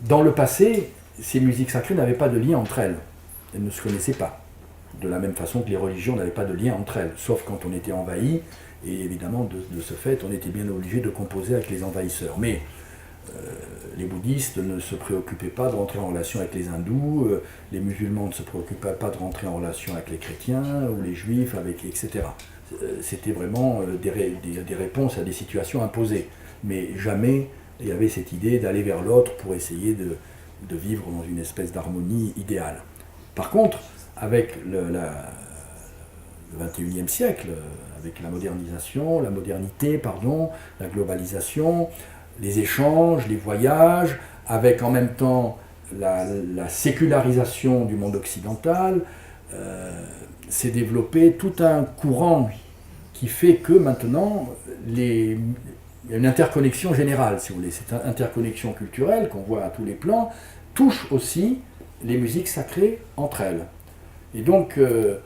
dans le passé, ces musiques sacrées n'avaient pas de lien entre elles. Elles ne se connaissaient pas. De la même façon que les religions n'avaient pas de lien entre elles, sauf quand on était envahi, et évidemment, de ce fait, on était bien obligé de composer avec les envahisseurs. Mais les bouddhistes ne se préoccupaient pas de rentrer en relation avec les hindous, les musulmans ne se préoccupaient pas de rentrer en relation avec les chrétiens, ou les juifs, etc. C'était vraiment des réponses à des situations imposées. Mais jamais il y avait cette idée d'aller vers l'autre pour essayer de vivre dans une espèce d'harmonie idéale. Par contre, avec le XXIe siècle, avec la modernisation, la globalisation, les échanges, les voyages, avec en même temps la sécularisation du monde occidental, s'est développé tout un courant qui fait que maintenant, il y a une interconnexion générale, si vous voulez. Cette interconnexion culturelle qu'on voit à tous les plans touche aussi les musiques sacrées entre elles. Et donc je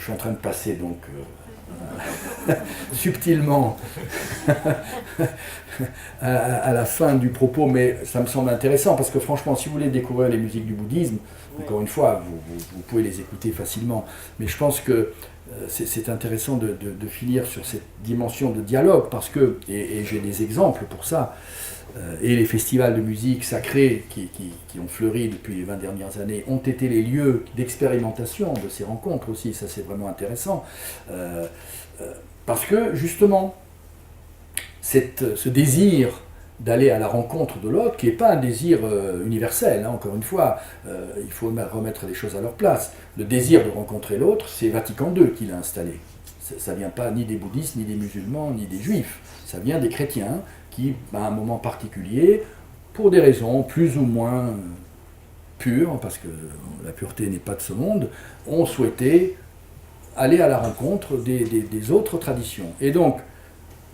suis en train de passer subtilement à la fin du propos, mais ça me semble intéressant parce que franchement, si vous voulez découvrir les musiques du bouddhisme, encore une fois, vous pouvez les écouter facilement, mais je pense que c'est intéressant de finir sur cette dimension de dialogue parce que, et j'ai des exemples pour ça, et les festivals de musique sacrée qui ont fleuri depuis les 20 dernières années ont été les lieux d'expérimentation de ces rencontres aussi, ça c'est vraiment intéressant, parce que justement, ce désir d'aller à la rencontre de l'autre, qui n'est pas un désir universel, hein, encore une fois, il faut remettre les choses à leur place. Le désir de rencontrer l'autre, c'est Vatican II qui l'a installé. Ça ne vient pas ni des bouddhistes, ni des musulmans, ni des juifs, ça vient des chrétiens qui, à un moment particulier, pour des raisons plus ou moins pures, parce que la pureté n'est pas de ce monde, ont souhaité aller à la rencontre des autres traditions. Et donc,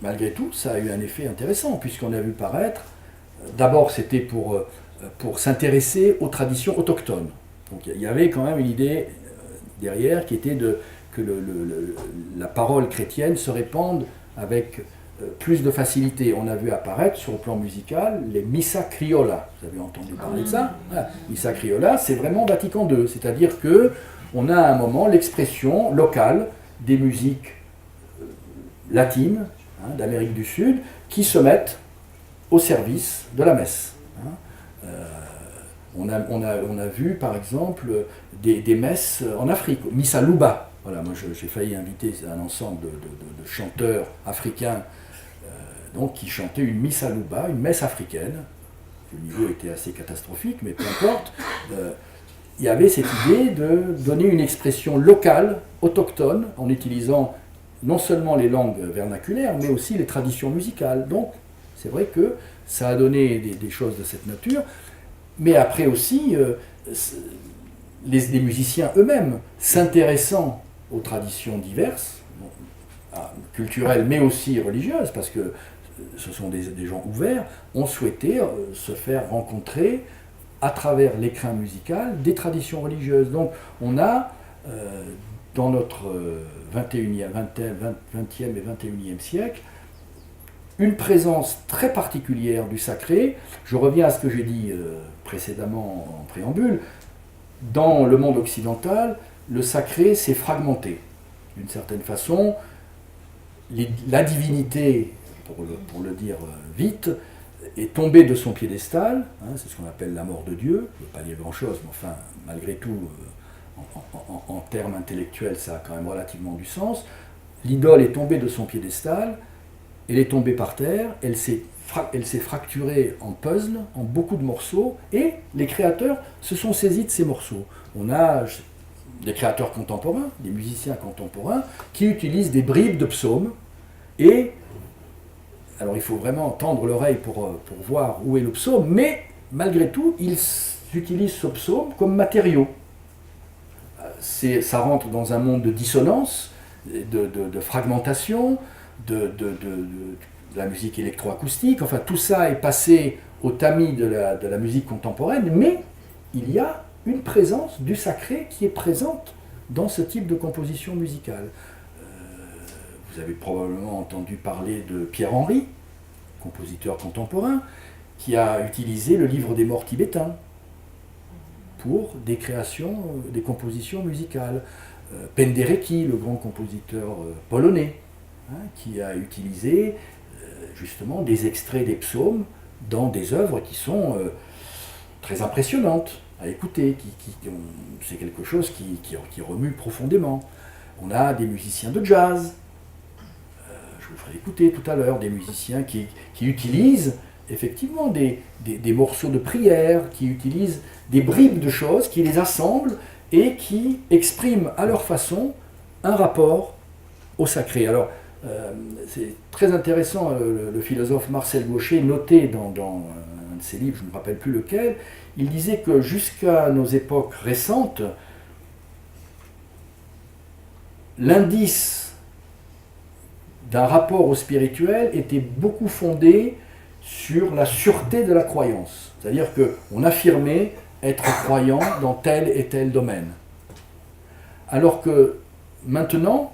malgré tout, ça a eu un effet intéressant, puisqu'on a vu paraître, d'abord c'était pour s'intéresser aux traditions autochtones. Donc il y avait quand même une idée derrière qui était que la parole chrétienne se répande avec plus de facilité. On a vu apparaître sur le plan musical les missa criolla. Vous avez entendu parler de ça? Missa criolla, c'est vraiment Vatican II, c'est-à-dire que on a à un moment l'expression locale des musiques latines, d'Amérique du Sud, qui se mettent au service de la messe. On a vu, par exemple, des messes en Afrique, Missa Luba. Voilà, moi j'ai failli inviter un ensemble de chanteurs africains qui chantaient une Missa Luba, une messe africaine. Le niveau était assez catastrophique, mais peu importe. il y avait cette idée de donner une expression locale, autochtone, en utilisant non seulement les langues vernaculaires, mais aussi les traditions musicales. Donc, c'est vrai que ça a donné des choses de cette nature, mais après aussi, les musiciens eux-mêmes, s'intéressant aux traditions diverses, culturelles, mais aussi religieuses, parce que ce sont des gens ouverts, ont souhaité se faire rencontrer à travers l'écrin musical des traditions religieuses. Donc on a dans notre 20e et 21e siècle une présence très particulière du sacré. Je reviens à ce que j'ai dit précédemment en préambule. Dans le monde occidental, le sacré s'est fragmenté. D'une certaine façon, la divinité, pour le dire vite, est tombée de son piédestal, c'est ce qu'on appelle la mort de Dieu, il ne veut pas dire grand-chose, mais enfin, malgré tout, en termes intellectuels, ça a quand même relativement du sens. L'idole est tombée de son piédestal, elle est tombée par terre, elle s'est fracturée en puzzle, en beaucoup de morceaux, et les créateurs se sont saisis de ces morceaux. On a des créateurs contemporains, des musiciens contemporains, qui utilisent des bribes de psaumes, et alors il faut vraiment tendre l'oreille pour voir où est le psaume, mais malgré tout, ils utilisent ce psaume comme matériau. Ça rentre dans un monde de dissonance, de fragmentation, de la musique électroacoustique, enfin tout ça est passé au tamis de la musique contemporaine, mais il y a une présence du sacré qui est présente dans ce type de composition musicale. Vous avez probablement entendu parler de Pierre Henry, compositeur contemporain, qui a utilisé le livre des morts tibétains pour des créations, des compositions musicales. Penderecki, le grand compositeur polonais, qui a utilisé justement des extraits des psaumes dans des œuvres qui sont très impressionnantes à écouter, c'est quelque chose qui remue profondément. On a des musiciens de jazz, je vous ferai écouter tout à l'heure, des musiciens qui utilisent effectivement des morceaux de prière, qui utilisent des bribes de choses, qui les assemblent et qui expriment à leur façon un rapport au sacré. Alors, c'est très intéressant, le philosophe Marcel Gauchet notait dans un de ses livres, je ne me rappelle plus lequel, il disait que jusqu'à nos époques récentes, l'indice d'un rapport au spirituel était beaucoup fondé sur la sûreté de la croyance. C'est-à-dire qu'on affirmait être croyant dans tel et tel domaine. Alors que maintenant,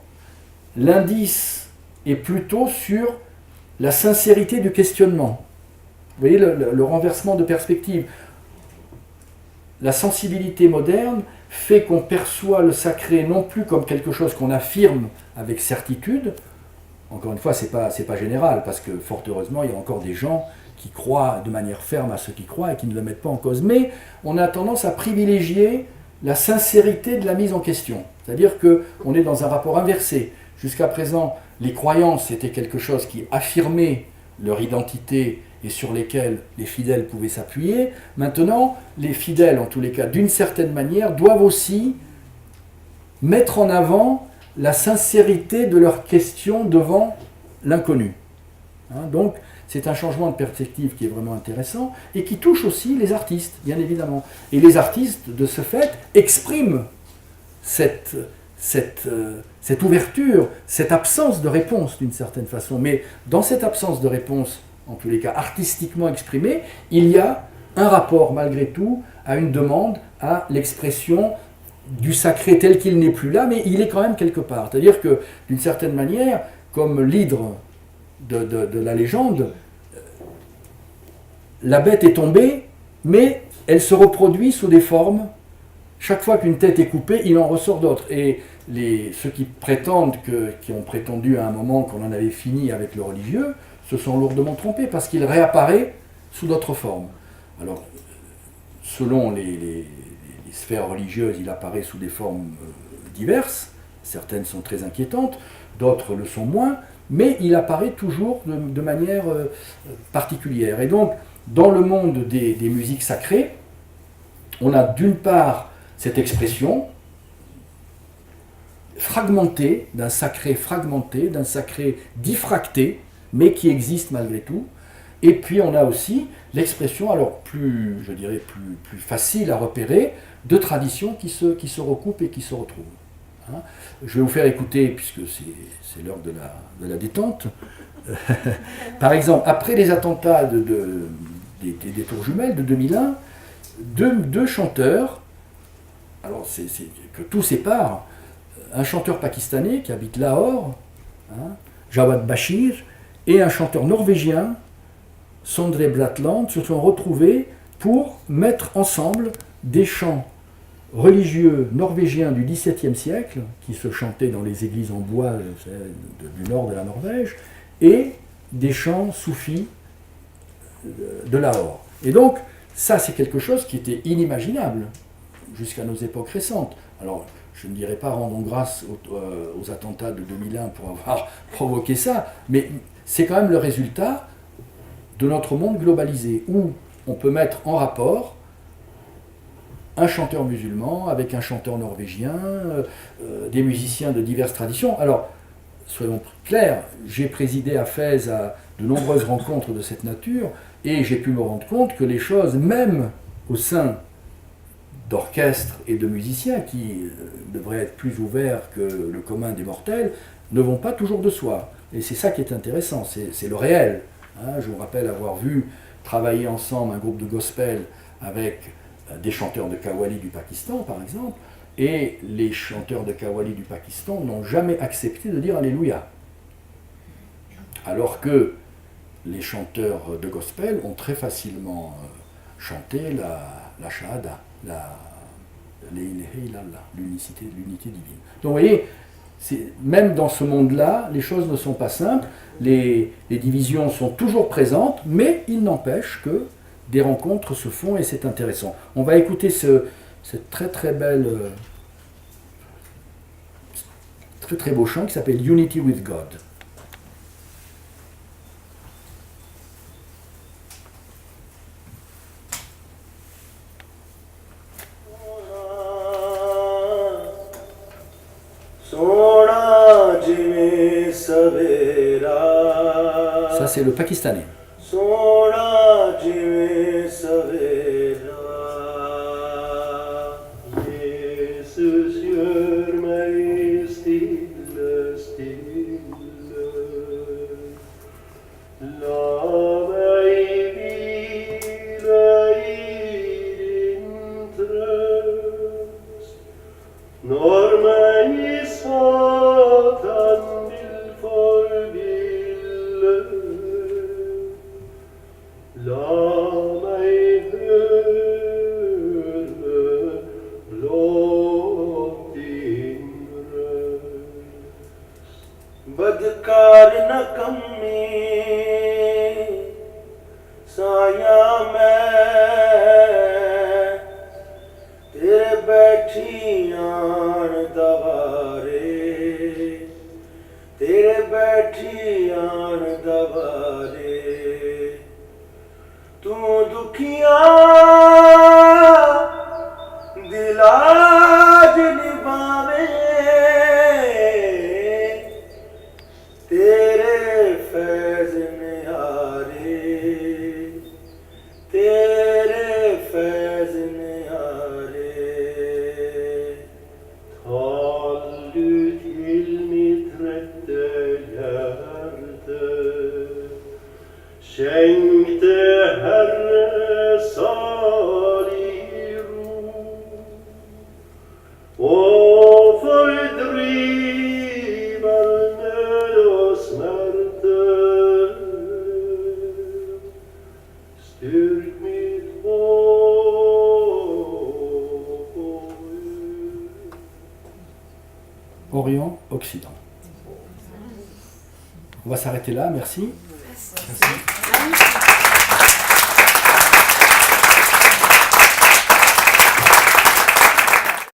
l'indice est plutôt sur la sincérité du questionnement. Vous voyez le renversement de perspective. La sensibilité moderne fait qu'on perçoit le sacré non plus comme quelque chose qu'on affirme avec certitude. Encore une fois, c'est pas général, parce que fort heureusement, il y a encore des gens qui croient de manière ferme à ceux qui croient et qui ne le mettent pas en cause. Mais on a tendance à privilégier la sincérité de la mise en question. C'est-à-dire qu'on est dans un rapport inversé. Jusqu'à présent, les croyances étaient quelque chose qui affirmait leur identité et sur lesquels les fidèles pouvaient s'appuyer. Maintenant, les fidèles, en tous les cas, d'une certaine manière, doivent aussi mettre en avant la sincérité de leurs questions devant l'inconnu. Donc, c'est un changement de perspective qui est vraiment intéressant et qui touche aussi les artistes, bien évidemment. Et les artistes, de ce fait, expriment cette ouverture, cette absence de réponse, d'une certaine façon. Mais dans cette absence de réponse, en tous les cas artistiquement exprimée, il y a un rapport, malgré tout, à une demande, à l'expression du sacré tel qu'il n'est plus là, mais il est quand même quelque part. C'est-à-dire que, d'une certaine manière, comme l'hydre de la légende, la bête est tombée, mais elle se reproduit sous des formes. Chaque fois qu'une tête est coupée, il en ressort d'autres. Et ceux qui prétendent, qui ont prétendu à un moment qu'on en avait fini avec le religieux, se sont lourdement trompés, parce qu'il réapparaît sous d'autres formes. Alors, selon les sphères religieuses, il apparaît sous des formes diverses, certaines sont très inquiétantes, d'autres le sont moins, mais il apparaît toujours de manière particulière. Et donc, dans le monde des musiques sacrées, on a d'une part cette expression fragmentée, d'un sacré diffracté, mais qui existe malgré tout. Et puis on a aussi l'expression, alors plus facile à repérer, de traditions qui se recoupent et qui se retrouvent. Hein. Je vais vous faire écouter, puisque c'est l'heure de la détente. Par exemple, après les attentats des Tours Jumelles de 2001, deux chanteurs, alors c'est que tout sépare, un chanteur pakistanais qui habite Lahore, hein, Jawad Bashir, et un chanteur norvégien, Sondre Bratland, se sont retrouvés pour mettre ensemble des chants religieux norvégiens du XVIIe siècle, qui se chantaient dans les églises en bois du nord de la Norvège, et des chants soufis de Lahore. Et donc, ça c'est quelque chose qui était inimaginable jusqu'à nos époques récentes. Alors, je ne dirais pas rendons grâce aux attentats de 2001 pour avoir provoqué ça, mais c'est quand même le résultat de notre monde globalisé, où on peut mettre en rapport un chanteur musulman avec un chanteur norvégien, des musiciens de diverses traditions. Alors, soyons clairs, j'ai présidé à Fès à de nombreuses rencontres de cette nature, et j'ai pu me rendre compte que les choses, même au sein d'orchestres et de musiciens qui devraient être plus ouverts que le commun des mortels, ne vont pas toujours de soi. Et c'est ça qui est intéressant, c'est le réel. Hein, je vous rappelle avoir vu travailler ensemble un groupe de gospel avec des chanteurs de Qawwali du Pakistan, par exemple, et les chanteurs de Qawwali du Pakistan n'ont jamais accepté de dire Alléluia. Alors que les chanteurs de gospel ont très facilement chanté la Shahada, l'unité divine. Donc vous voyez, même dans ce monde-là, les choses ne sont pas simples, les divisions sont toujours présentes, mais il n'empêche que des rencontres se font et c'est intéressant. On va écouter cette très beau chant qui s'appelle Unity with God. Ça c'est le pakistanais. Orient, Occident. On va s'arrêter là, merci. Merci.